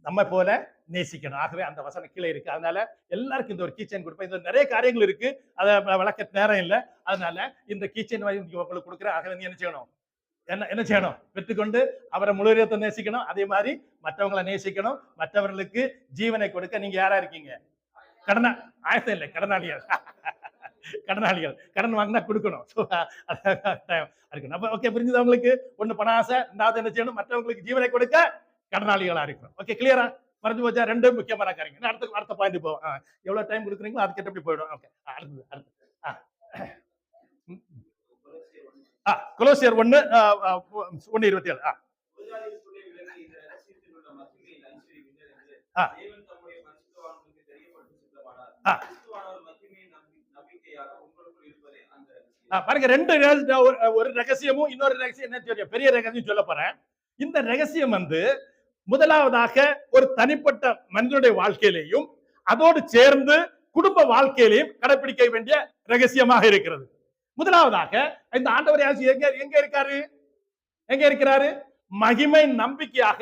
நம்ம போல நேசிக்கணும். ஆகவே அந்த வசனம் கீழே இருக்கு. அதனால எல்லாருக்கும் இந்த ஒரு கீச்சைன் கொடுப்பேன். இதுல நிறைய காரியங்கள் இருக்கு, அதை விளக்க நேரம் இல்லை. அதனால இந்த கீச்சைன் உங்களுக்கு கொடுக்குறேன். ஆகவே நீ என்ன செய்யணும்? என்ன செய்யணும்? பெற்றுக்கொண்டு அவரை முழுவதும் நேசிக்கணும். அதே மாதிரி மற்றவங்களை நேசிக்கணும். மற்றவர்களுக்கு ஜீவனை கொடுக்க நீங்க யாரா இருக்கீங்க? ஆயத்தம் இல்லை, கடனாளிகள். கடன் வாங்கினா கொடுக்கணும். ஓகே, புரிஞ்சுது உங்களுக்கு? ஒண்ணு பண ஆசை, ரெண்டாவது என்ன செய்யணும்? மற்றவங்களுக்கு ஜீவனை கொடுக்க கடனாளிகளா இருக்கணும். ஓகே, கிளியரா? மறைஞ்சு போச்சா? 2 முக்கியமான காரியங்கள். அடுத்த பாயிண்ட் போவோம். எவ்வளவு டைம் கொடுக்குறீங்களோ அதுக்கு எப்படி போயிடும். ஓகே, அடுத்து கொலோசியர் 1:27. பாருங்க, ஒரு ரகசியமும் இன்னொரு ரகசியம் என்ன தெரியும்? பெரிய ரகசியம் சொல்ல போறேன். இந்த ரகசியம் முதலாவதாக ஒரு தனிப்பட்ட மனிதனுடைய வாழ்க்கையிலையும் அதோடு சேர்ந்து குடும்ப வாழ்க்கையிலையும் கடைபிடிக்க வேண்டிய ரகசியமாக இருக்கிறது. முதலாவதாக இந்த ஆண்டவர் எங்க இருக்கிறாரு? மகிமை நம்பிக்கையாக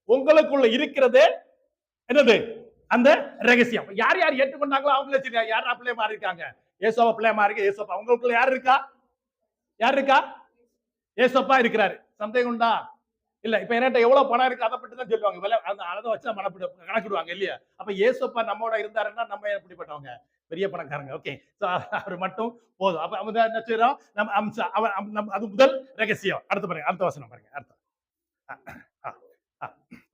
உங்களுக்குள்ள இருக்கிறது என்னது? அந்த ரகசியம். யார் யார் ஏற்றுக்கொண்டாங்களோ அவங்களே யாரா பிள்ளை மாறி இருக்காங்க? ஏசோப்பா பிள்ளை மாறி. ஏசோப்பா உங்களுக்குள்ள யார் இருக்கா? ஏசோப்பா இருக்கிறாரு. சந்தேகம் உண்டா? இல்ல. இப்ப என்கிட்ட எவ்வளவு பணம் இருக்கு அதை பற்றி தான் சொல்லுவாங்க. அதை வச்சு கணக்கிடுவாங்க இல்லையா? அப்ப ஏசோப்பா நம்மோட இருந்தாருன்னா நம்ம எப்படிப்பட்டவங்க? பெரிய பணக்காரங்க. ஓகே, அவர் மட்டும் போதும். அப்ப என்ன செய்யறோம்? அது முதல் ரகசியம். அடுத்த பாருங்க, அடுத்த வசனம் பாருங்க.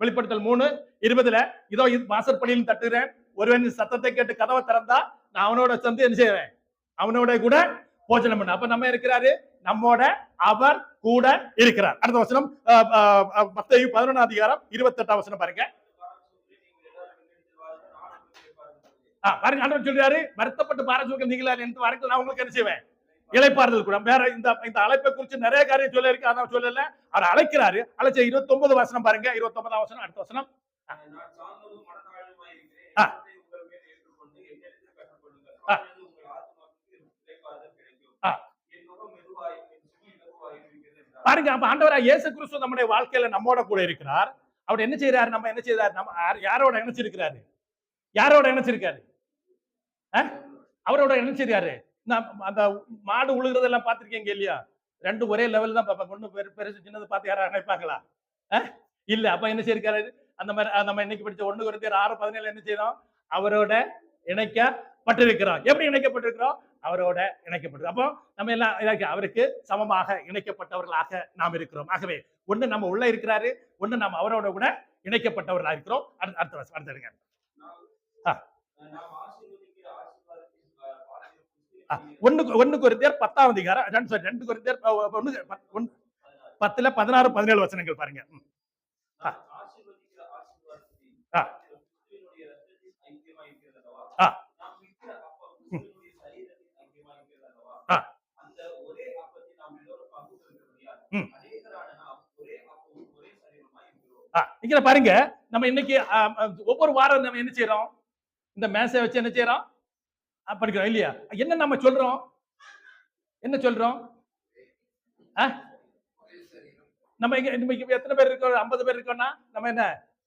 வெளிப்படுத்தல் 3:20 இதோ வாசற்படியில் தட்டுகிறேன், ஒருவன் சத்தத்தை கேட்டு கதவை திறந்தா நான் அவனோட சேர்ந்து என்ன செய்வேன்? அவனோட கூட போஜனம் பண்ண. அப்ப நம்ம இருக்கிறாரு, நம்மோட அவர் கூட இருக்கிறார். அடுத்த வசனம் மத்தேயு 11:28 வசனம் பாருங்க. பாருங்க, ஆண்டவர் சொல்றாரு, வருத்தப்பட்டு பாரசூக்கள் நீங்களா என்று வாருங்கள், நான் உங்களுக்கு என்ன செய்வேன்? இளைப்பாறுதல் கூட. வேற இந்த அழைப்பை குறித்து நிறைய காரியம் சொல்ல இருக்கு, அதான் சொல்லல. அவர் அழைக்கிறாரு. அழைச்ச 29 வசனம் பாருங்க. 29 வசனம், அடுத்த வசனம். பாருங்க, அப்ப ஆண்டவராகிய இயேசு கிறிஸ்து நம்முடைய வாழ்க்கையில நம்மோட கூட இருக்கிறார். அவர் என்ன செய்யறாரு? நம்ம என்ன செய்யறாரு? நம்ம யாரோட இணைச்சிருக்கிறாரு? அவரோட இணைச்சிருக்காரு. அந்த மாடு உழுகிறதெல்லாம் பார்த்திருக்கீங்க இல்லையா? 2 ஒரே லெவல் தான் பார்ப்பாங்க. ஒண்ணு பெருசு சின்னது பார்த்து யாரும் நினைப்பாங்களா? இல்ல. அப்ப என்ன செய்யிருக்காரு? அந்த மாதிரி நம்ம இன்னைக்கு படிச்ச 1 கொரிந்தியர் 6:17 என்ன செய்யறோம்? அவரோட இணைக்கப்பட்டிருக்கிறோம். எப்படி இணைக்கப்பட்டிருக்கிறோம்? அவரோட இணைக்கப்பட்டிருக்கிறோம். அப்போ நம்ம எல்லாம் அவருக்கு சமமாக இணைக்கப்பட்டவர்களாக நாம் இருக்கிறோம். ஆகவே ஒண்ணு நம்ம உள்ள இருக்கிறாரு, ஒண்ணு நம்ம அவரோட கூட இணைக்கப்பட்டவர்களாக இருக்கிறோம். அடுத்த 1 கொரிந்தியர் 10:2 2 கொரிந்தியர் 10 16 17 வசனங்கள் பாருங்க. இங்க பாருங்க, நம்ம இன்னைக்கு ஒவ்வொரு வாரம் நம்ம என்ன செய்யறோம்? இந்த மேசை வச்சு என்ன செய்யறோம்? படிக்கிறோம் இல்லையா? என்ன நம்ம சொல்றோம்? நம்ம எத்தனை பேர் இருக்கோம்? 50 பேர் இருக்கோம்னா நம்ம என்ன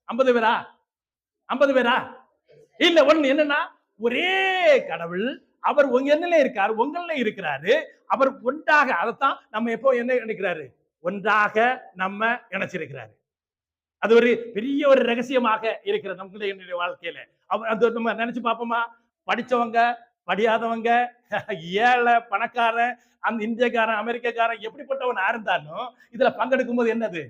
50 பேரா? 50 பேரா? இல்ல. ஒண்ணு என்னன்னா, ஒரே கடவுள், அவர் என்னல இருக்காரு, உங்கள இருக்கிறாரு. அவர் ஒன்றாக, அதைத்தான் நம்ம எப்போ என்ன நினைக்கிறாரு? ஒன்றாக நம்ம இணைச்சிருக்கிறாரு. அது ஒரு பெரிய ஒரு ரகசியமாக இருக்கிற நம்மளுடைய வாழ்க்கையில. அது நம்ம நினைச்சு பார்ப்போமா? படிச்சவங்க, படியாதவங்க, ஏழை, பணக்காரன், அந்த இந்தியக்காரன், அமெரிக்காரன், எப்படிப்பட்டவனா இருந்தாலும் இதுல பங்கெடுக்கும் போது என்னது?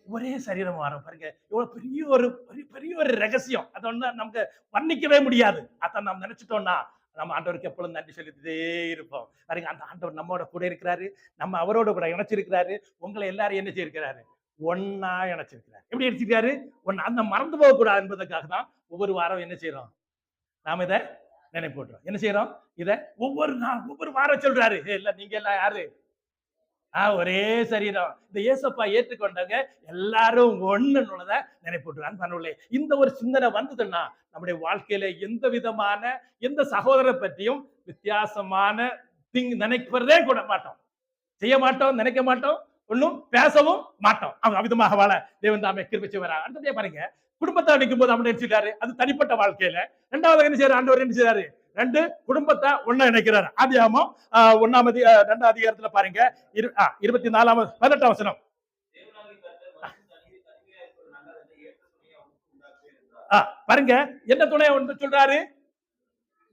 ஒரே சரீரம் வரும் பாருங்க. இவ்வளவு பெரிய ஒரு ரகசியம். அது வந்து நமக்கு வர்ணிக்கவே முடியாது. அத நாம் நினைச்சிட்டோம்னா நம்ம ஆண்டவருக்கு எப்பொழுதும் நன்றி சொல்லிட்டே இருப்போம். பாருங்க, அந்த ஆண்டவர் நம்மோட கூட இருக்கிறாரு. நம்ம அவரோட கூட இணைச்சிருக்கிறாரு. உங்களை எல்லாரும் என்ன செய்திருக்கிறாரு? ஒண்ணா இணைச்சிருக்கிறாரு. எப்படி இணைச்சிருக்காரு? ஒண்ணா. அந்த மறந்து போக கூடாது என்பதற்காக தான் ஒவ்வொரு வாரம் என்ன செய்யறோம்? நாம இத நினைப்பூட்டுறோம். என்ன செய்யறோம்? இத ஒவ்வொரு நாள் ஒவ்வொரு வாரம் சொல்றாரு. இல்ல நீங்க எல்லாம் யாரு? ஒரே சரீரம். இந்த இயேசப்பா ஏற்றுக்கொண்டவங்க எல்லாரும் ஒண்ணுன்றத நினைப்பூட்டுறான் பண்ணுள்ளே. இந்த ஒரு சிந்தனை வந்ததுன்னா நம்முடைய வாழ்க்கையில எந்த விதமான எந்த சகோதரரை பற்றியும் வித்தியாசமான நினைக்கிறதே கூட மாட்டோம், செய்ய மாட்டோம், நினைக்க மாட்டோம், ஒன்னும் பேசவும் மாட்டோம். அவங்க அவிதமாக வாழ தேவன் தாமே கிருபை செய்வார். அடுத்ததே பாருங்க, குடும்பத்தை நிற்கும் போது அப்படி நினைச்சிட்டாரு. அது தனிப்பட்ட வாழ்க்கையில. இரண்டாவது என்ன செய்யறாரு? ஆண்டவர் என்ன செய்யறாரு? ரெண்டு குடும்பத்தை ஒண்ணா இணைக்கிறார். ஆதியாகமம் 1ஆம் 2ஆம் அதிகாரத்துல பாருங்க, 24 18 வசனம். பாருங்க, என்ன துணை ஒன்று சொல்றாரு?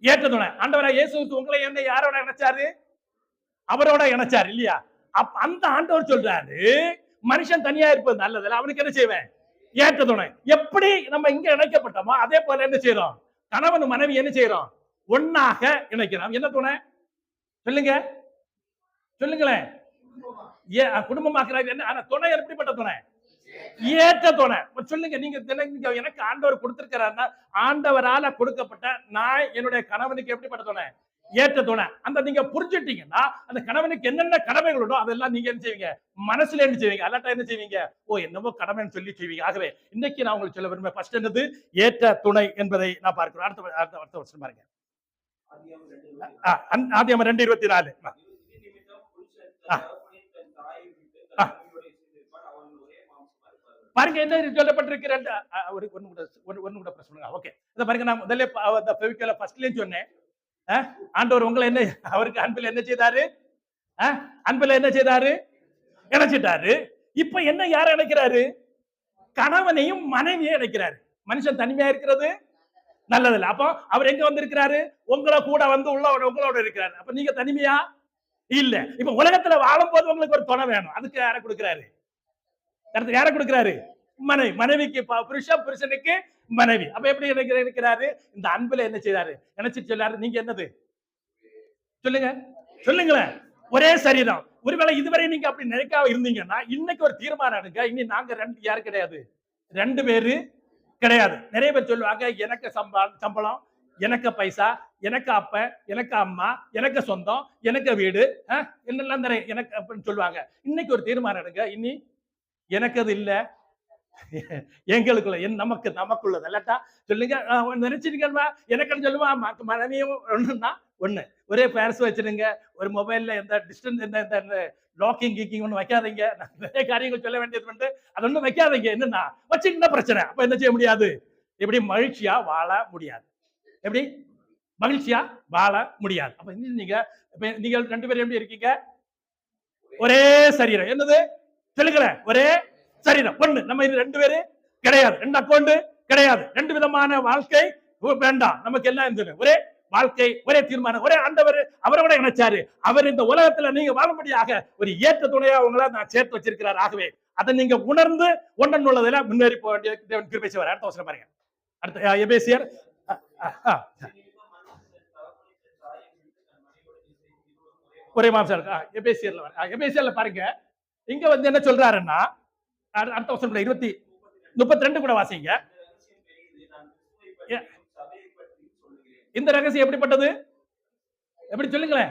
ஏற்ற துணை. ஆண்டவராக இயேசு உங்களை என்ன யாரோட இணைச்சாரு? அவரோட இணைச்சாரு இல்லையா? அந்த ஆண்டவர் சொல்றாரு, மனுஷன் தனியா இருப்பது நல்லது, அவனுக்கு என்ன செய்வேன்? ஏற்ற துணை. எப்படி நம்ம இங்க இணைக்கப்பட்டோமோ அதே போல என்ன செய்யறோம்? கணவன் மனைவி என்ன செய்யறோம்? ஒன்னாக இணைக்கிறோம். என்ன துணை சொல்லுங்க, சொல்லுங்களேன். குடும்பமாக்குறாரு. என்ன துணை? எப்படிப்பட்ட துணை? ஏற்ற துணை. சொல்லுங்க நீங்க. எனக்கு ஆண்டவர் கொடுத்திருக்கிறாருன்னா, ஆண்டவரால கொடுக்கப்பட்ட நான் என்னுடைய கணவனுக்கு எப்படிப்பட்ட துணை? ஏற்ற துணை. அந்த நீங்க புரிஞ்சுட்டீங்கன்னா, அந்த கணவனுக்கு என்னென்ன கடமைகள் உண்டோ அதெல்லாம் நீங்க என்ன செய்வீங்க? மனசுல என்ன செய்வீங்க? அல்லாட்டா என்ன செய்வீங்க? என்னமோ கடமைன்னு சொல்லி செய்வீங்க. ஆகவே இன்னைக்கு நான் உங்களுக்கு சொல்ல விரும்புறேன். ஃபர்ஸ்ட் என்னது? ஏற்ற துணை என்பதை நான் பார்க்கிறோம். அடுத்த வருஷம் பாருங்க, ஆதியாகமம் 2:24. பாருங்க என்ன சொல்லப்பட்டிருக்கு. ஒன்னு கூட பிரச்சனை. ஓகே, இத பாருங்க, நான் முதல்ல ஃபெவிகால ஃபர்ஸ்ட்லயே சொன்னேன். ஆண்டவர் உங்களை என்ன, அவருக்கு அன்பில் என்ன செய்தாரு? அன்பில் என்ன செய்தாரு? இணைச்சிட்டாரு. இப்ப என்ன யார இணைக்கிறாரு? கணவனையும் மனைவியை இணைக்கிறாரு. மனுஷன் தனிமையா இருக்கிறது நல்லதில்ல. அப்போ அவர் எங்க வந்திருக்கிறாரு? உங்களை கூட வந்து உங்களோட இருக்கிறாரு. அப்ப நீங்க தனிமையா இல்ல. இப்ப உலகத்துல வாழும் போது உங்களுக்கு ஒரு துணை வேணும். அதுக்கு யார கொடுக்கிறாரு? யார கொடுக்கிறாரு? மனைவி. மனைவிக்கு புருஷனுக்கு மனைவி. அப்ப எப்படி இருக்கிறாரு? இந்த அன்புல என்ன செய்யறாரு? நினைச்சிட்டு சொல்லாரு. நீங்க என்னது சொல்லுங்க, சொல்லுங்களேன். ஒரே சரீரம். ஒருவேளை இதுவரை நீங்க அப்படி நினைக்காம இருந்தீங்கன்னா, இன்னைக்கு ஒரு தீர்மானம் எடுங்க. இனி நாங்க யாரு கிடையாது, 2 பேரு கிடையாது. நிறைய பேர் சொல்லுவாங்க, எனக்கு சம்பளம், எனக்கு பைசா, எனக்கு அப்ப, எனக்கு அம்மா, எனக்கு சொந்தம், எனக்கு வீடு, என்னெல்லாம் எனக்கு அப்படின்னு சொல்லுவாங்க. இன்னைக்கு ஒரு தீர்மானம் எடுங்க. இனி எனக்கு அது இல்ல, எங்களுக்குள்ள நமக்குள்ளது இல்லாட்டா சொல்லுங்க. நினைச்சிருக்கா எனக்கு சொல்லுவா மனைவியும் ஒண்ணுன்னா ஒண்ணு. ஒரே பேரஸ் வச்சிருங்க. ஒரு மொபைல்ல எந்த டிஸ்டன்ஸ் எந்த லாக்கிங் கீக்கிங் ஒண்ணு வைக்காதீங்க. நிறைய காரியங்கள் சொல்ல வேண்டியது வந்து அது ஒண்ணும் வைக்காதீங்க. என்னன்னா வச்சுக்கிட்ட பிரச்சனை. அப்ப என்ன செய்ய முடியாது? எப்படி மகிழ்ச்சியா வாழ முடியாது. எப்படி மகிழ்ச்சியா வாழ முடியாது. அப்ப நீங்க 2 பேரும் எப்படி இருக்கீங்க? ஒரே சரீரம். என்னது சொல்லுங்களேன்? ஒரே சரீரம் ஒண்ணு. நம்ம இது 2 பேரு கிடையாது, 2 அக்கௌண்ட் கிடையாது, 2 விதமான வாழ்க்கை வேண்டாம். நமக்கு எல்லாம் ஒரே வாழ்க்கை, ஒரே தீர்மானம், ஒரே ஆண்டவர் அவரோட இணைச்சாரு. அவர் இந்த உலகத்துல நீங்க வாழும்படியாக ஒரு ஏற்ற துணையா உங்களை நான் சேர்த்து வச்சிருக்கிறார். ஆகவே அதை நீங்க உணர்ந்து ஒன்றன் உள்ளதுல முன்னேறி போக வேண்டிய தேவன் கிருபை செய்வார். அடுத்த வசனம் பாருங்க. அடுத்த எபேசியர் ஒரே மாம்சம். எபேசியர்ல பாருங்க, இங்க வந்து என்ன சொல்றாருன்னா, அடுத்த வசனம் 32 கூட வாசிங்க. இந்த ரகசியம் எப்படிப்பட்டது? எப்படி சொல்லுங்களேன்?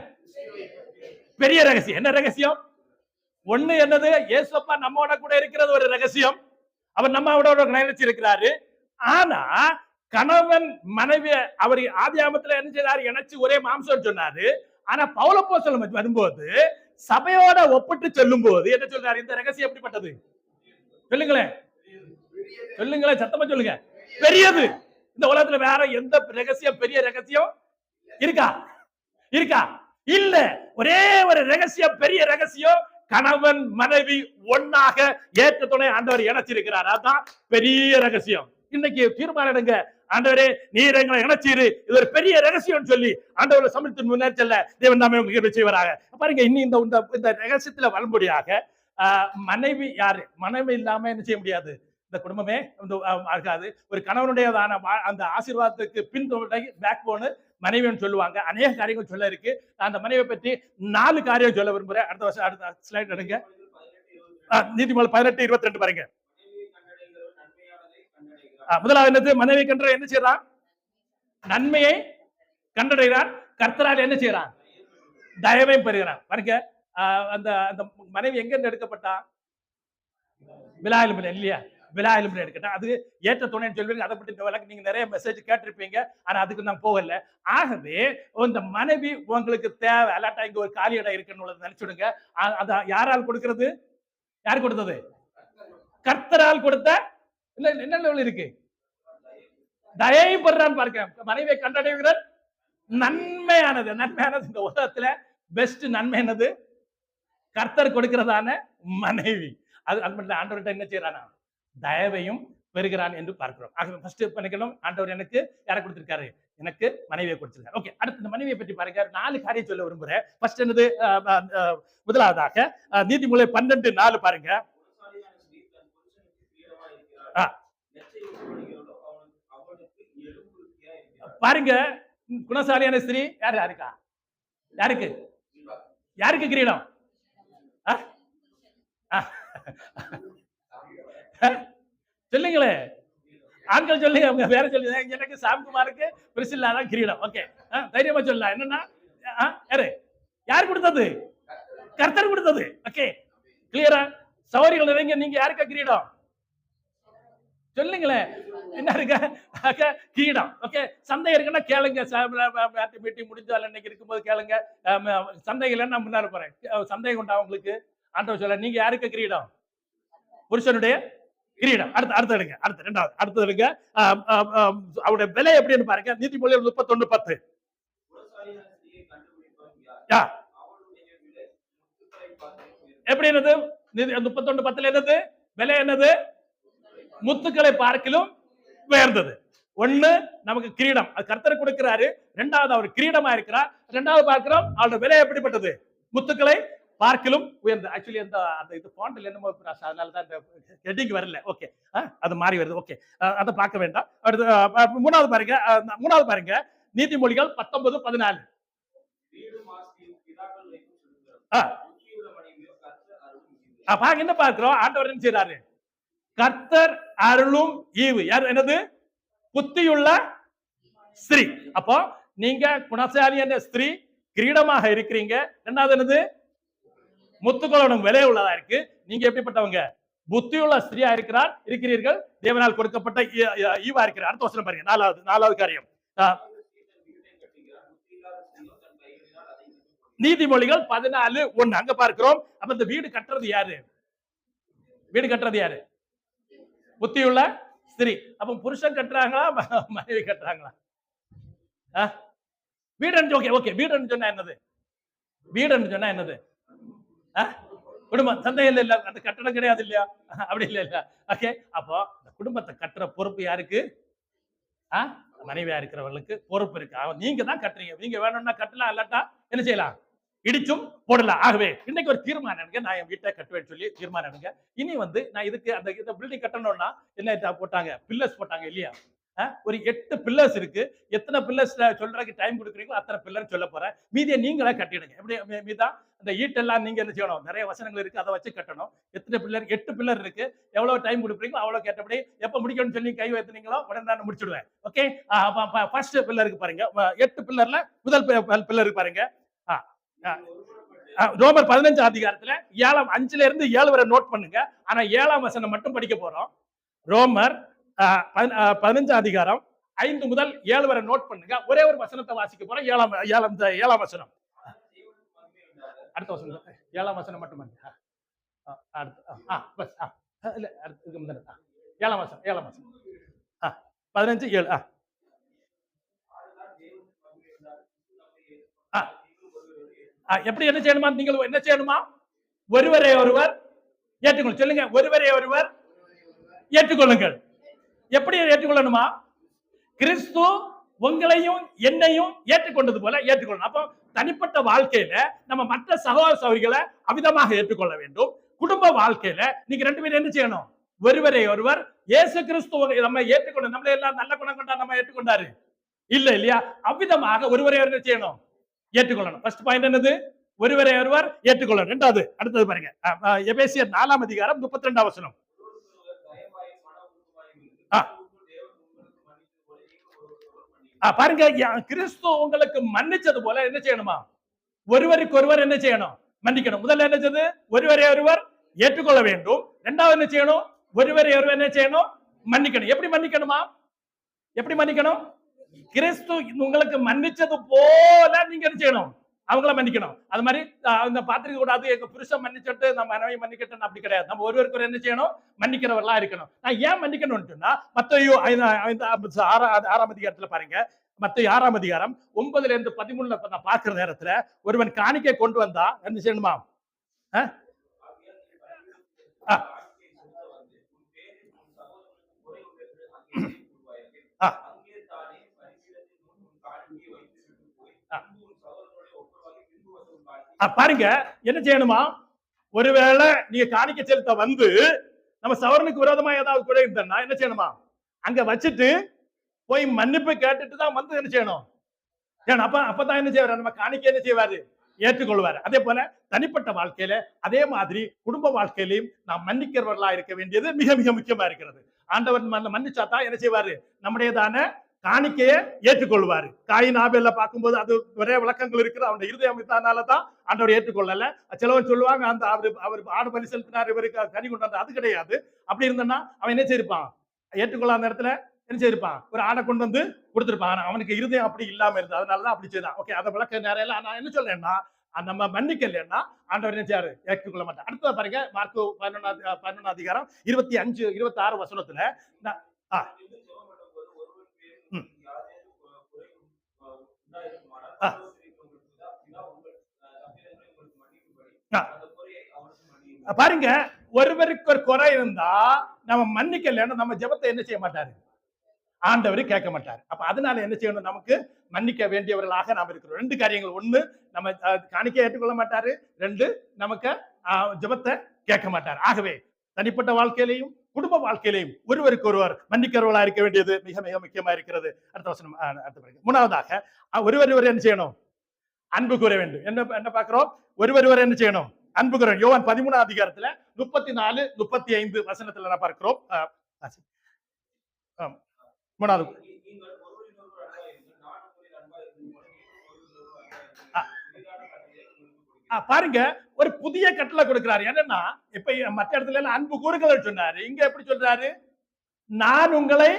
பெரிய ரகசியம். என்ன ரகசியம்? ஒண்ணு என்னது? இயேசுப்பா நம்மோட கூட இருக்கிறது ஒரு ரகசியம். அவர் நம்மோட நினைச்சு இருக்கிறாரு. ஆனா கணவன் மனைவி அவர் ஆதியாகமத்துல என்ன செய்தாரு? இணைச்சு ஒரே மாம்சம் சொன்னாரு. ஆனா பவுலப்போஸ்தலன் வரும்போது சபையோட ஒப்பிட்டு சொல்லும் போது என்ன சொல்றாரு? இந்த ரகசியம் எப்படிப்பட்டது? சொல்லுங்களேன், சொல்லுங்களேன், சத்தமா சொல்லுங்க. பெரியது. இந்த உலகத்துல வேற எந்த ரகசியம், பெரிய ரகசியம் இருக்கா? இருக்கா? இல்ல. ஒரே ஒரு ரகசியம், பெரிய ரகசியம். கணவன் மனைவி ஒன்னாக ஏற்ற துணை ஆண்டவர் இணைச்சிருக்கிறார். அதான் பெரிய ரகசியம். இன்னைக்கு தீர்மானம் எடுங்க. ஆண்டவரே நீர் எங்களை இணைச்சிரு, இது ஒரு பெரிய ரகசியம் சொல்லி ஆண்டவரை சமூகத்தின் முன்னேற்ற தேவன் நாமே உங்களுக்கு செய்வாராக. பாருங்க, இன்னும் இந்த ரகசியத்துல வரும்படியாக மனைவி யாரு? மனைவி இல்லாம என்ன செய்ய முடியாது, இந்த குடும்பமே ஆகாது. ஒரு கணவனுடையதான அந்த ஆசீர்வாதத்துக்கு பின்தொடரை பேக் போனு மனைவின்னு சொல்லுவாங்க. அநேக காரியங்கள் சொல்ல இருக்கு. அந்த மனைவியை பற்றி 4 காரியம் சொல்ல விரும்புறேன். அடுத்த வருஷம் அடுத்த ஸ்லைட் எடுங்க. நீதிமொழி 18:22 பாருங்க. முதலாவது என்னது? மனைவி கண்ட என்ன செய்யறான்? நன்மையை கண்டடைகிறான். கர்த்தரால் என்ன செய்யறான்? தயவையும் பெறுகிறான். பாருங்க, அந்த அந்த மனைவி எங்க இருந்து எடுக்கப்பட்டா? விலாயிலும் இல்லையா? விலாயிலும் எடுக்கட்டா. அது ஏற்ற துணைன்னு சொல்வீங்க. அதை பற்றி நீங்க நிறைய மெசேஜ் கேட்டிருப்பீங்க. ஆனா அதுக்கு நான் போகல. ஆகவே இந்த மனைவி உங்களுக்கு தேவை. அல்லாட்டா இங்க ஒரு காலி இடம் இருக்குன்னு நினைச்சுடுங்க. அது யாரால் கொடுக்கிறது? யார் கொடுத்தது? கர்த்தரால் கொடுத்த. இல்ல என்ன லெவல் இருக்கு? தயை பெறான்னு பார்க்க. மனைவியை கண்டடைகிற நன்மையானது. நன்மையானது இந்த உலகத்துல பெஸ்ட் நன்மை என்னது? கர்த்தர் கொடுக்கிறதான மனைவி. அது ஆண்டவர்கிட்ட என்ன செய்யறானா? தயவையும் பெறுகிறான் என்று பார்க்கிறோம். ஆகவே ஃபர்ஸ்ட் பண்ணிக்கணும், ஆண்டவர் எனக்கு யாரை கொடுத்திருக்காரு? எனக்கு மனைவியை கொடுத்திருக்காரு. ஓகே, அடுத்து இந்த மனைவியை பற்றி பாருங்க. 4 காரியம் சொல்ல விரும்புறேன். ஃபர்ஸ்ட் என்னது? முதலாவதாக நீதிமொழி 12:4 பாருங்க. பாருங்க, குணசாலியான ஸ்திரீ யாரு? யாருக்கா? யாருக்கு? யாருக்கு கிரீடம்? சொல்லுங்களே, ஆண்கள் சொல்லுங்க, வேற சொல்லுங்க. எனக்கு சாம்குமாருக்கு பிரிசில்லா தான் கிரீடம். ஓகே, தைரியமா சொல்லலாம். என்னன்னா யாரு? யார் கொடுத்தது? கர்த்தர் கொடுத்தது. ஓகே, கிளியரா? சௌரிகள் நிறைங்க. நீங்க யாருக்கா கிரீடம்? சொல்லுங்களேன். என்ன இருக்க? கிரீடம். ஓகே, சந்தேகம் இருக்குன்னா கேளுங்க. மீட்டிங் முடிஞ்சால் இன்னைக்கு இருக்கும்போது கேளுங்க. சந்தேகம் இல்லைன்னு நான் முன்னாடி போறேன். சந்தேகம் உண்டா உங்களுக்கு? ஆண்டவர் சொல்ல, நீங்க யாருக்கு கிரீடம்? புருஷனுடைய கிரீடம். அடுத்து எடுங்க. அடுத்து எடுங்க. அவருடைய விலை எப்படின்னு பாருங்க. நீதிமொழி 31:10. எப்படி என்னது? 31:10 என்னது? விலை என்னது? முத்துக்களை பார்க்கிலும் உயர்ந்தது. ஒண்ணு நமக்கு கிரீடம், அது கர்த்தர் கொடுக்கிறாரு. இரண்டாவது அவர் கிரீடமா இருக்கிறார். இரண்டாவது பார்க்கிறோம் அவருடைய விலை எப்படிப்பட்டது? முத்துக்களை பார்க்கிலும் உயர்ந்து. ஆக்சுவலி அந்த இது ஃபாண்ட்ல என்னமோ அதனால தான் இந்த ஹெட்டிங் வரல. ஓகே, அது மாறி வருது. ஓகே, அதை பார்க்க வேண்டாம். அடுத்து மூணாவது பாருங்க. நீதிமொழிகள் 19:14. பாருங்க, என்ன பார்க்கிறோம்? ஆண்டவர் என்ன செய்யறாரு? கர்த்தர் அருளும் ஈவு. யார்? என்னது? புத்தியுள்ள ஸ்திரீ. அப்போ நீங்க குணசாலியான ஸ்திரீ, கிரீடமாக இருக்கிறீங்க. இரண்டாவது என்னது? முத்துக்களோட விலை உள்ளதா இருக்கு. நீங்க எப்படிப்பட்டவங்க? புத்தியுள்ள ஸ்திரீயா இருக்கிறீர்கள். தேவனால் கொடுக்கப்பட்ட ஈவா இருக்கிறார். அடுத்த வசனம் பாருங்க. நாலாவது காரியம். நீதிமொழிகள் 14:1. அங்க பார்க்கிறோம். அப்ப இந்த வீடு கட்டுறது யாரு? வீடு கட்டுறது யாரு? புத்தியுள்ள ஸ்திரீ. அப்ப புருஷன் கட்டுறாங்களா, மனைவி கட்டுறாங்களா? வீடு. ஓகே, வீடுன்னு சொன்னா என்னது? வீடுன்னு சொன்னா என்னது? குடும்பம். சந்தேகம் இல்ல, அந்த கட்டடம் கிடையாது இல்லையா? அப்படி இல்ல. ஓகே, அப்போ குடும்பத்தை கட்டுற பொறுப்பு யாருக்கு? மனைவியா இருக்கிறவர்களுக்கு பொறுப்பு இருக்கு. நீங்க தான் கட்டுறீங்க. நீங்க வேணும்னா கட்டலாம், இல்லாட்டா என்ன செய்யலாம்? இடிச்சும் போடலாம். ஆகவே இன்னைக்கு ஒரு தீர்மானம் எடுங்க. நான் என் வீட்டை கட்டுவேன்னு சொல்லி தீர்மானம் எடுங்க. இனி நான் இதுக்கு அந்த பில்டிங் கட்டணும்னா என்ன போட்டாங்க? பில்லர்ஸ் போட்டாங்க இல்லையா? ஒரு 8 பில்லர்ஸ் இருக்கு. எத்தனை பில்லர்ஸ் சொல்றதுக்கு டைம் கொடுக்குறீங்களோ அத்தனை பில்லர் சொல்ல போறேன். மீதியை நீங்களே கட்டிடுங்க. எப்படி மீதான் இந்த ஈட்டெல்லாம் நீங்க என்ன செய்யணும்? நிறைய வசனங்கள் இருக்கு, அதை வச்சு கட்டணும். எத்தனை பில்லர்? 8 பில்லர் இருக்கு. எவ்வளவு டைம் கொடுக்குறீங்களோ அவ்வளவு கேட்டபடி எப்ப முடிக்கணும்னு சொல்லி கை வைத்தீங்களோ உடனே நான் முடிச்சிடுவேன். ஓகே, ஃபர்ஸ்ட் பில்லருக்கு பாருங்க. 8 பில்லர்ல முதல் பில்லருக்கு பாருங்க. ரோமர் 15 அதிகாரத்துல 5ல இருந்து 7 வரை நோட் பண்ணுங்க. ஆனா 7ஆம் வசனம் மட்டும் படிக்க போறோம். ரோமர் 15 அதிகாரம் 5 முதல் 7 வரை நோட் பண்ணுங்க. ஒரே ஒரு வசனத்தை வாசிக்க போறோம். 7ஆம் வசனம். அடுத்த வசனம் 7ஆம் வசனம் மட்டும். அடுத்து 7ஆம் வசனம் 15:7. எப்படி என்ன செய்யணுமா? நீங்கள் என்ன செய்யணுமா? ஒருவரை ஒருவர் ஏற்றுக்கொள்ளுங்கள். சொல்லுங்க, ஒருவரை ஒருவர் ஏற்றுக்கொள்ளுங்கள். எப்படி ஏற்றுக்கொள்ளணுமா? கிறிஸ்து உங்களையும் என்னையும் ஏற்றுக்கொண்டது போல ஏற்றுக்கொள்ளணும். அப்போ தனிப்பட்ட வாழ்க்கையில நம்ம மற்ற சகோதர சகோதரிகளை அவிதமாக ஏற்றுக்கொள்ள வேண்டும். குடும்ப வாழ்க்கையில நீங்க ரெண்டு பேரும் என்ன செய்யணும்? ஒருவரை ஒருவர் இயேசு கிறிஸ்துவை நம்ம ஏற்றுக்கொண்டு நம்மள எல்லாம் நல்ல குணம் கொண்டா நம்ம ஏற்றுக்கொண்டாரு இல்ல இல்லையா? அவ்விதமாக ஒருவரை ஒருவர் செய்யணும், ஏற்றுக்கொள்ளணும். ஃபர்ஸ்ட் பாயிண்ட் என்னது? ஒருவரை ஒருவர் ஏற்றுக்கொள்ளணும். இரண்டாவது அடுத்தது பாருங்க, எபேசியர் 4ஆம் அதிகாரம் 32ஆம் வசனம். பாருங்க, கிறிஸ்து உங்களுக்கு மன்னிச்சது போல என்ன செய்யணுமா? ஒருவருக்கு ஒருவர் என்ன செய்யணும்? மன்னிக்கணும். முதல்ல என்ன செய்யுது? ஒருவரை ஒருவர் ஏற்றுக்கொள்ள வேண்டும். இரண்டாவது என்ன செய்யணும்? ஒருவரை ஒருவர் என்ன செய்யணும்? மன்னிக்கணும். எப்படி மன்னிக்கணுமா? எப்படி மன்னிக்கணும்? கிறிஸ்து உங்களுக்கு மன்னிச்சது போல நீங்க என்ன செய்யணும்? அவங்கள மன்னிக்கணும். அது மாதிரி அந்த பாத்திரிக்க கூடாது, எங்க புருஷன் மன்னிச்சுட்டு நம்ம மனைவி மன்னிக்கட்டும் அப்படி கிடையாது. நம்ம ஒருவருக்கு என்ன செய்யணும்? மன்னிக்கிறவர்களா இருக்கணும். நான் ஏன் மன்னிக்கணும்னு சொன்னா, மத்தேயு 6ஆம் அதிகாரத்துல பாருங்க, மத்தேயு 6ஆம் அதிகாரம் 9ல இருந்து 13ல நான் பார்க்கிற நேரத்துல ஒருவன் காணிக்கை கொண்டு வந்தா என்ன செய்யணுமா? பாருங்க, என்ன செய்யணுமா? ஒருவேளை நீங்க காணிக்கை செலுத்த வந்து நம்ம சவரனுக்கு விரோதமா ஏதாவது கூட இருந்தா என்ன செய்யணுமா? அங்க வச்சுட்டு போய் மன்னிப்பு கேட்டுட்டு தான் வந்து என்ன செய்யணும்? ஏன்னா அப்பதான் என்ன செய்வாரு? நம்ம காணிக்கை என்ன செய்வாரு? ஏற்றுக்கொள்வாரு. அதே போல தனிப்பட்ட வாழ்க்கையில அதே மாதிரி குடும்ப வாழ்க்கையிலையும் நாம் மன்னிக்கிறவர்களா இருக்க வேண்டியது மிக மிக முக்கியமா இருக்கிறது. ஆண்டவர் மன்னிச்சாதான் என்ன செய்வாரு? நம்முடையதான காணிக்கையை ஏற்றுக்கொள்வாரு. காயின் ஆபேல பார்க்கும்போது அது ஒரே விளக்கங்கள் இருக்குது. அவனுடைய இருதயம் தான் ஆண்டவர் ஏற்றுக்கொள்ளல. சிலவன் சொல்லுவாங்க, அந்த அவர் ஆடு பலி செலுத்தினார், இவருக்கு கனி கொண்டு வந்தார். அது கிடையாது. அப்படி இருந்தனா அவன் என்ன செய்திருப்பான்? ஏற்றுக்கொள்ளாத நேரத்துல என்ன செய்திருப்பான்? ஒரு ஆடை கொண்டு வந்து கொடுத்திருப்பான். அவனுக்கு இருதயம் அப்படி இல்லாம இருந்தது, அதனாலதான் அப்படி செய்தான். ஓகே, அதை விளக்க நேரம். நான் என்ன சொல்றேன்னா, நம்ம மன்னிக்கலன்னா ஆண்டவர் என்ன செய்யாரு? ஏற்றுக்கொள்ள மாட்டார். அடுத்தது பாருங்க, மார்க்கு 11ஆம் அதிகாரம் 25, 26 வசனத்துல பாருங்க, ஒருவருக்கு ஒரு குறை இருந்தா நம்ம மன்னிக்கலன்னா நம்ம ஜெபத்தை என்ன செய்ய மாட்டாரு? ஆண்டவர் கேட்க மாட்டார். அப்ப அதனால என்ன செய்யணும்? நமக்கு மன்னிக்க வேண்டியவர்களாக நாம் இருக்கிறோம். ரெண்டு காரியங்கள். ஒண்ணு, நம்ம காணிக்கை ஏற்றுக்கொள்ள மாட்டாரு. ரெண்டு, நமக்கு ஜெபத்தை கேட்க மாட்டார். ஆகவே தனிப்பட்ட வாழ்க்கையிலையும் குடும்ப வாழ்க்கையிலையும் ஒருவருக்கு ஒருவர் மன்னிக்கிறவர்களா இருக்க வேண்டியது மிக மிக முக்கியமா இருக்கிறது. அடுத்த வசனம், மூணாவதாக ஒருவர் என்ன செய்யணும்? அன்பு கூற வேண்டும். என்ன பார்க்கிறோம்? ஒருவர் என்ன செய்யணும்? அன்பு கூற. யோவான் 13ஆம் அதிகாரத்துல 34, 35 வசனத்துல நான் பார்க்கிறோம். மூணாவது பாருங்க, ஒரு புதிய கட்டளை கொடுக்கிறாரு. என்னன்னா, இப்ப மற்ற இடத்துல அன்பு கூறுங்கள் சொன்னாரு. இங்க எப்படி சொல்றாரு? நான் உங்களை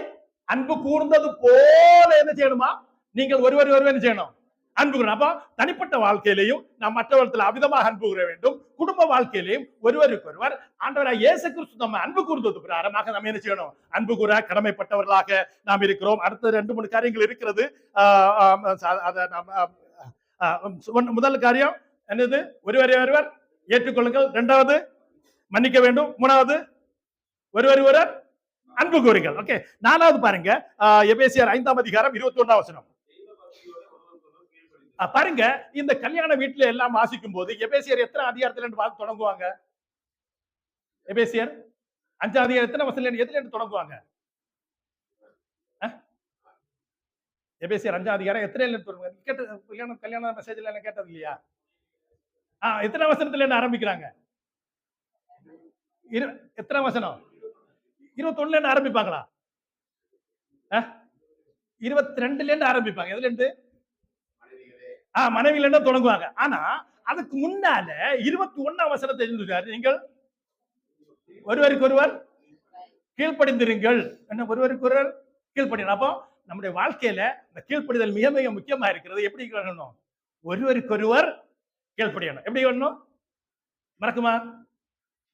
அன்பு கூர்ந்தது போல என்ன செய்யணுமா? நீங்கள் ஒருவர் என்ன செய்யணும்? அன்பு கூறணும். அப்ப தனிப்பட்ட வாழ்க்கையிலையும் நாம் மற்றவர்களை அவிதமாக அன்பு கூற வேண்டும். குடும்ப வாழ்க்கையிலையும் ஒருவருக்கு ஒருவர் ஆண்டவராகிய இயேசு கிறிஸ்து நம்ம அன்பு கூர்ந்தது பிரகாரமாக நம்ம என்ன செய்யணும்? அன்பு கூற கடமைப்பட்டவர்களாக நாம் இருக்கிறோம். அடுத்த 2-3 காரியங்கள் இருக்கிறது. முதல் காரியம் என்னது? ஒருவரை ஒருவர் ஏற்றுக்கொள்ளுங்கள். இரண்டாவது, மன்னிக்க வேண்டும். மூணாவது, ஒருவர் ஒருவர் அன்பு கூறுங்கள். ஓகே, நாலாவது பாருங்க, எபேசியர் 5ஆம் அதிகாரம் 21ஆம் வசனம். பாருங்க, இந்த கல்யாண வீட்டுல எல்லாம் வாசிக்கும் போது எபேசியர் எத்தனை அதிகாரத்துல இருந்து தொடங்குவாங்க? எபேசியர் 5ஆம் அதிகாரம் எத்தனை வசனம் எதுல இருந்து தொடங்குவாங்க? எபேசியர் 5ஆம் அதிகாரம் எத்தனை கேட்ட கல்யாண மெசேஜ்ல என்ன கேட்டது இல்லையா? எத்தனை வசனத்துல என்ன ஆரம்பிக்கிறாங்க? எத்தனை வசனம்? 21ல இருந்து ஆரம்பிப்பாங்களா? 22ல இருந்து ஆரம்பிப்பாங்க. எதுல இருந்து? மனைவியில இருந்து தொடங்குவாங்க. ஆனா அதுக்கு முன்னால 21ஆம் வசனத்தை எழுதுறாரு, நீங்கள் ஒருவருக்கு ஒருவர் கீழ்ப்படிந்திருங்கள். என்ன? ஒருவருக்கு ஒருவர் கீழ்ப்படியணும். அப்போ நம்முடைய வாழ்க்கையில இந்த கீழ்ப்படிதல் மிக மிக முக்கியமா இருக்கிறது. எப்படி பண்ணணும்? ஒருவருக்கு ஒருவர் கீழ்ப்படியணும். எப்படி பண்ணணும்? மறக்குமா?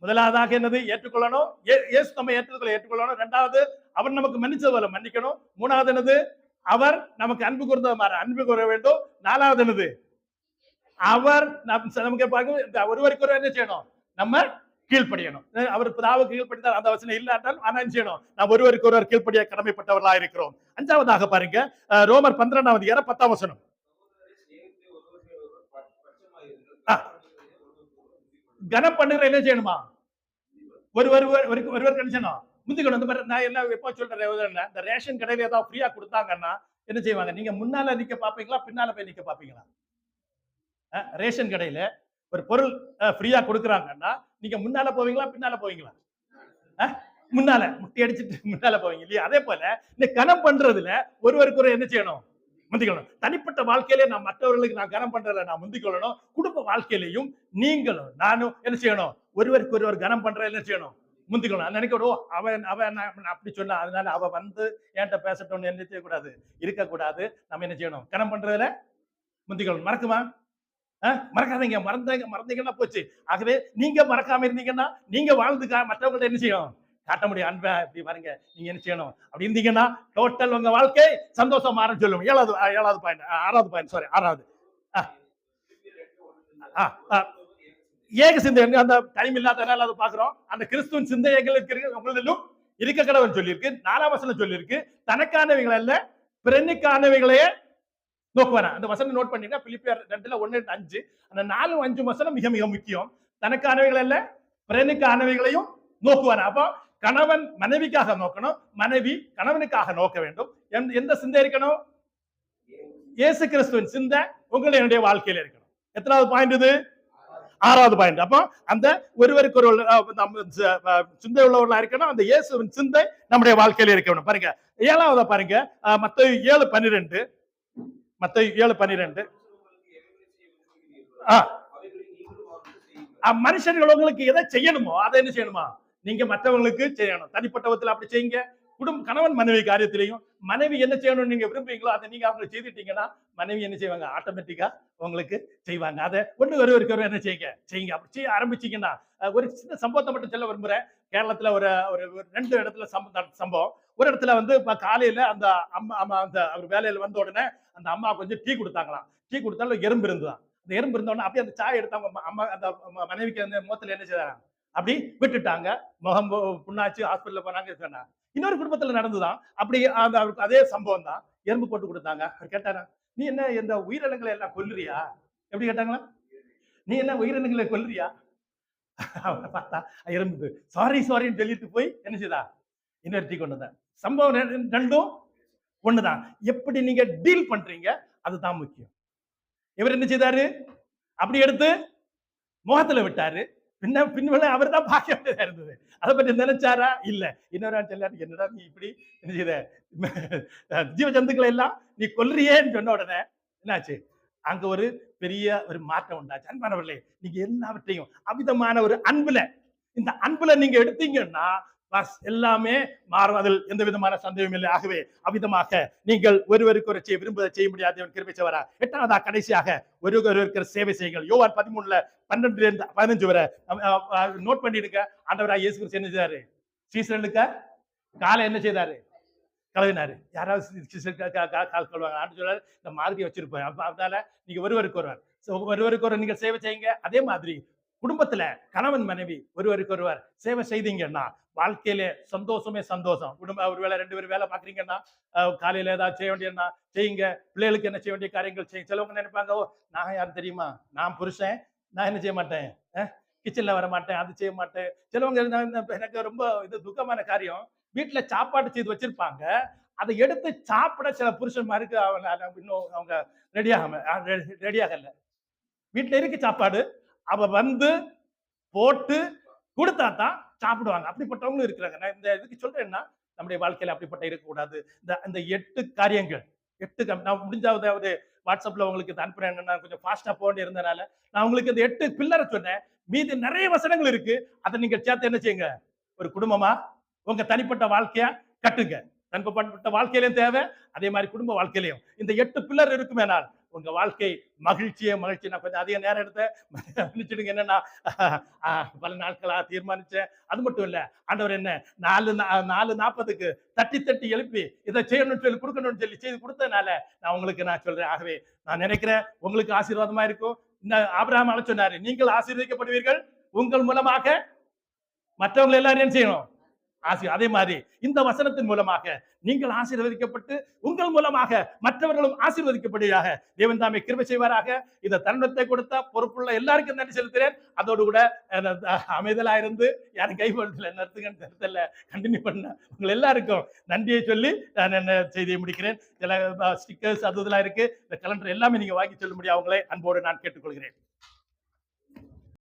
முதலாவதாக என்னது? ஏற்றுக்கொள்ளணும். இயேசு நம்ம ஏற்றுக்கொள்ளணும். இரண்டாவது, அவர் நமக்கு மன்னிச்சது போல மன்னிக்கணும். மூணாவது என்னது? அவர் நமக்கு அன்பு கூர்ந்தது மாதிரி அன்பு கூற வேண்டும். நாலாவது என்னது? அவர் நமக்கு ஒருவருக்கு ஒருவர் என்ன செய்யணும்? நம்ம கீழ்ப்படியணும். அவர் பிதாவுக்கு கீழ்ப்படித்தால் அந்த வசனம் இல்லாட்டால் ஆனா என்ன செய்யணும்? நாம் ஒருவருக்கு ஒருவர் கீழ்ப்படிய கடமைப்பட்டவர்களா இருக்கிறோம். அஞ்சாவதாக பாருங்க, ரோமர் 12ஆம் அதிகாரம் 10ஆம் வசனம். கனம் பண்ணுகிற என்ன செய்யணுமா? ஒருவர் கணிச்சணும் முந்திக்கணும். இந்த மாதிரி நான் என்ன எப்போ சொல்றேன், இந்த ரேஷன் கடையில ஏதாவது ஃப்ரீயா கொடுத்தாங்கன்னா என்ன செய்வாங்க, நீங்க முன்னால நிக்க பாப்பீங்களா பின்னால போய் நிக்க பாப்பீங்களா? ரேஷன் கடையில ஒரு பொருள் ஃப்ரீயா கொடுக்குறாங்கன்னா நீங்க முன்னால போவீங்களா பின்னால போவீங்களா? முன்னால முட்டி அடிச்சுட்டு முன்னால போவீங்க இல்லையா? அதே போல இந்த கனம் பண்றதுல ஒருவருக்கு ஒரு என்ன செய்யணும், முந்திக்கொள்ளணும். தனிப்பட்ட வாழ்க்கையில நான் மற்றவர்களுக்கு நான் கனம் பண்றதுல நான் முந்திக்கொள்ளணும். குடும்ப வாழ்க்கையிலையும் நீங்களும் நானும் என்ன செய்யணும், ஒருவருக்கு ஒருவர் கனம் பண்றதுல என்ன செய்யணும், முந்திக்கணும். நினைக்கணும் அவன் அவன் அப்படி சொன்னா அதனால அவ வந்து என்கிட்ட பேசட்டும்னு என்ன செய்யக்கூடாது, இருக்கக்கூடாது. நம்ம என்ன செய்யணும், கனம் பண்றதுல முந்திக்கணும். மறக்குமா? மறக்காதீங்க. மறந்தீங்கன்னா போச்சு. ஆகவே நீங்க மறக்காம இருந்தீங்கன்னா நீங்க வாழ்ந்து மற்றவங்கள்ட்ட என்ன செய்யும், காட்ட முடியும் அன்பை. இப்படி பாருங்க, நீங்க என்ன செய்யணும் அப்படி இருந்தீங்கன்னா டோட்டல் உங்க வாழ்க்கை சந்தோஷம் மாறும் சொல்லும். ஏழாவது பாயிண்ட், ஆறாவது பாயிண்ட், சாரி ஆறாவது. ஏக சிந்தை, அந்த டைம் இல்லாதனால அதை பாக்குறோம். அந்த கிறிஸ்துவின் சிந்தை எங்களுக்கு உங்களிலும் இருக்க கடவுள் சொல்லியிருக்கு. 4ஆம் வசனம் சொல்லியிருக்கு, தனக்கானவைகள் அல்ல பிறனுக்கானவைகளையே நோக்குவாரா. அந்த வசனம் நோட் பண்ணீங்கன்னா பிலிப்பியர் 2:1-5 அந்த 4-5 வசனம் மிக மிக முக்கியம். தனக்கானவைகள் அல்ல பிறனுக்கானவைகளையும் நோக்குவாரா. அப்போ கணவன் மனைவிக்காக நோக்கணும், மனைவி கணவனுக்காக நோக்க வேண்டும். எந்த சிந்தை இருக்கணும், இயேசு கிறிஸ்துவின் சிந்தை உங்களுடைய வாழ்க்கையில இருக்கணும். எத்தனாவது பாயிண்ட் இது, ஆறாவது பாயிண்ட். அப்போ அந்த ஒருவருக்கு ஒரு சிந்தை உள்ளவர்களா இருக்கணும். அந்த இயேசுவின் சிந்தை நம்முடைய வாழ்க்கையில இருக்கணும். பாருங்க 7வது பாருங்க, மத்தேயு 7:12. மத்தேயு 7:12. மனுஷர்கள் உங்களுக்கு எதை செய்யணுமோ அதை என்ன செய்யணுமா, நீங்க மற்றவங்களுக்கு செய்யணும். தனிப்பட்ட விதத்துல அப்படி செய்யுங்க. கணவன் மனைவி காரியத்திலையும் மனைவி என்ன செய்யணும்னு நீங்க விரும்புறீங்களோ அதை நீங்க அவங்க செய்துட்டீங்கன்னா மனைவி என்ன செய்வாங்க, ஆட்டோமேட்டிக்கா உங்களுக்கு செய்வாங்க. அதை ஒருவருக்கு என்ன செய்யுங்க. அப்படி செய்ய ஆரம்பிச்சீங்கன்னா, ஒரு சின்ன சம்பவத்தை மட்டும் சொல்ல விரும்புறேன். கேரளத்துல ஒரு 2 இடத்துல சம்பவம். ஒரு இடத்துல வந்து காலையில அந்த அம்மா அந்த அவர் வேலையில வந்த உடனே அந்த அம்மா கொஞ்சம் டீ கொடுத்தாங்களாம். டீ கொடுத்தாலும் எறும்பு இருந்துதான். அந்த எறும்பு இருந்தோடனே அப்படியே அந்த சாய் எடுத்தாங்க. அம்மா அந்த மனைவிக்கு அந்த முகத்துல என்ன செய்தாங்க, அப்படி விட்டுட்டாங்க. முகம் புண்ணாச்சு, ஹாஸ்பிட்டல்ல போனாங்க சொன்னா. இன்னொரு குடும்பத்துல நடந்துதான் அப்படி. அவருக்கு அதே சம்பவம் தான். எறும்பு போட்டு கொடுத்தாங்க. அவர் கேட்டாரா, நீ என்ன இந்த உயிரினங்களை எல்லாம் கொல்லுறியா? எப்படி கேட்டாங்களா, நீ என்ன உயிரினங்களை கொல்லுறியா? பார்த்தா எறும்பு சாரின்னு சொல்லிட்டு போய் என்ன செய்தா, இன்னொரு டீ கொண்டு வந்தேன். சம்பவம் ரெண்டும் ஒண்ணுதான். எப்படி நீங்க டீல் பண்றீங்க அதுதான் முக்கியம். இவர் என்ன செய்தாரு, அப்படி எடுத்து முகத்துல விட்டாரு. பின்வெள அவர் தான் பார்க்க வேண்டியதா இருந்தது. அதை பற்றி நினைச்சாரா? இல்ல. இன்னொரு சொல்லாரு, என்னடா நீ இப்படி என்ன செய்த, ஜீவ ஜந்துக்களை எல்லாம் நீ கொல்றியேன்னு சொன்ன உடனே என்னாச்சு, அங்க ஒரு பெரிய ஒரு மாற்றம் உண்டாச்சு. அன்பானவர்களே, நீங்க எல்லாவற்றையும் அமிதமான ஒரு அன்புல, இந்த அன்புல நீங்க எடுத்தீங்கன்னா எல்லாமே மாறும். அதில் எந்த விதமான சந்தேகம் இல்லை. ஆகவே அவிதமாக நீங்கள் ஒருவருக்கு ஒரு விரும்புவதை செய்ய முடியாது கிருபை செய்வாரா. 8வது கடைசியாக ஒருவருக்கு சேவை செய்யுங்கள். யோவான் 13:12-15 வரை நோட் பண்ணிடுங்க. ஆண்டவராகிய இயேசு கிறிஸ்து என்ன செய்தாரு, சீசர்களுக்கு காலை என்ன செய்தாரு, கழுவினாரு. யாராவது கால் கழுவாங்க, ஆண்டு சொல்றாரு இந்த மாதிரி வச்சிருப்பாரு. அதனால நீங்க ஒருவருக்கு ஒரு நீங்க சேவை செய்யுங்க. அதே மாதிரி குடும்பத்துல கணவன் மனைவி ஒருவருக்கு ஒருவர் சேவை செய்தீங்கன்னா வாழ்க்கையில சந்தோஷமே சந்தோஷம். குடும்ப ஒரு வேலை 2 பேரும் வேலை பாக்குறீங்கன்னா காலையில ஏதாவது செய்ய வேண்டியதுன்னா செய்யுங்க. பிள்ளைகளுக்கு என்ன செய்ய வேண்டிய காரியங்கள் செய்யுங்க. சிலவங்க நினைப்பாங்க, ஓ நான் யாரு தெரியுமா, நான் புருஷன், நான் என்ன செய்ய மாட்டேன், கிச்சன்ல வர மாட்டேன், அது செய்ய மாட்டேன். சிலவங்க எனக்கு ரொம்ப இது துக்கமான காரியம், வீட்டுல சாப்பாடு செய்து வச்சிருப்பாங்க, அதை எடுத்து சாப்பிட சில புருஷன்மாருக்கு இன்னும் அவங்க ரெடியாகல. வீட்டுல இருக்கு சாப்பாடு, அவ வந்து போட்டு கொடுத்தா தான் சாப்பிடுவாங்க. அப்படிப்பட்டவங்களும் இருக்கிறாங்க. நான் இந்த இதுக்கு சொல்றேன்னா நம்முடைய வாழ்க்கையில அப்படிப்பட்ட இருக்கக்கூடாது. இந்த 8 காரியங்கள், 8 நான் முடிஞ்சாவது வாட்ஸ்அப்ல உங்களுக்கு அனுப்புறேன். நான் கொஞ்சம் ஃபாஸ்டா போக இருந்தனால நான் உங்களுக்கு இந்த 8 பில்லரை சொன்னேன். மீதி நிறைய வசனங்கள் இருக்கு. அதை நீங்க சேர்த்து என்ன செய்யுங்க, ஒரு குடும்பமா உங்க தனிப்பட்ட வாழ்க்கையா கட்டுங்க. தனிப்பட்ட வாழ்க்கையிலையும் தேவை, அதே மாதிரி குடும்ப வாழ்க்கையிலையும் இந்த 8 பில்லர் இருக்குமேனால் உங்க வாழ்க்கை மகிழ்ச்சி. நான் கொஞ்சம் அதிக நேரம் எடுத்தேன், என்னன்னா பல நாட்களா தீர்மானிச்சேன். அது மட்டும் இல்ல, ஆண்டவர் என்ன 4:40 தட்டி எழுப்பி இதை செய்யணும்னு சொல்லி கொடுக்கணும்னு சொல்லி செய்து கொடுத்ததுனால நான் உங்களுக்கு நான் சொல்றேன். ஆகவே நான் நினைக்கிறேன் உங்களுக்கு ஆசீர்வாதமா இருக்கும். இந்த ஆபிரகாம் சொன்னாரு, நீங்கள் ஆசீர்வதிக்கப்படுவீர்கள், உங்கள் மூலமாக மற்றவங்க எல்லாரும் செய்யணும், அதே மாதிரி இந்த வசனத்தின் மூலமாக நீங்கள் ஆசீர்வதிக்கப்பட்டு உங்கள் மூலமாக மற்றவர்களும் ஆசீர்வதிக்கப்படுவதாக தேவன் தாமே கிருபை செய்வாராக. இந்த தருணத்தை கொடுத்த பொறுப்புள்ள எல்லாருக்கும் நன்றி செலுத்துகிறேன். அதோடு கூட அமைதலா இருந்து யாரும் கைப்படல நடத்துங்கன்னு தெரியல கண்டினியூ பண்ண உங்கள் எல்லாருக்கும் நன்றியை சொல்லி நான் என்ன செய்தியை முடிக்கிறேன். சில ஸ்டிக்கர்ஸ் அது இதெல்லாம் இருக்கு. இந்த கலண்டர் எல்லாமே நீங்க வாங்கி சொல்ல முடியும். அவங்களே அன்போடு நான் கேட்டுக்கொள்கிறேன்.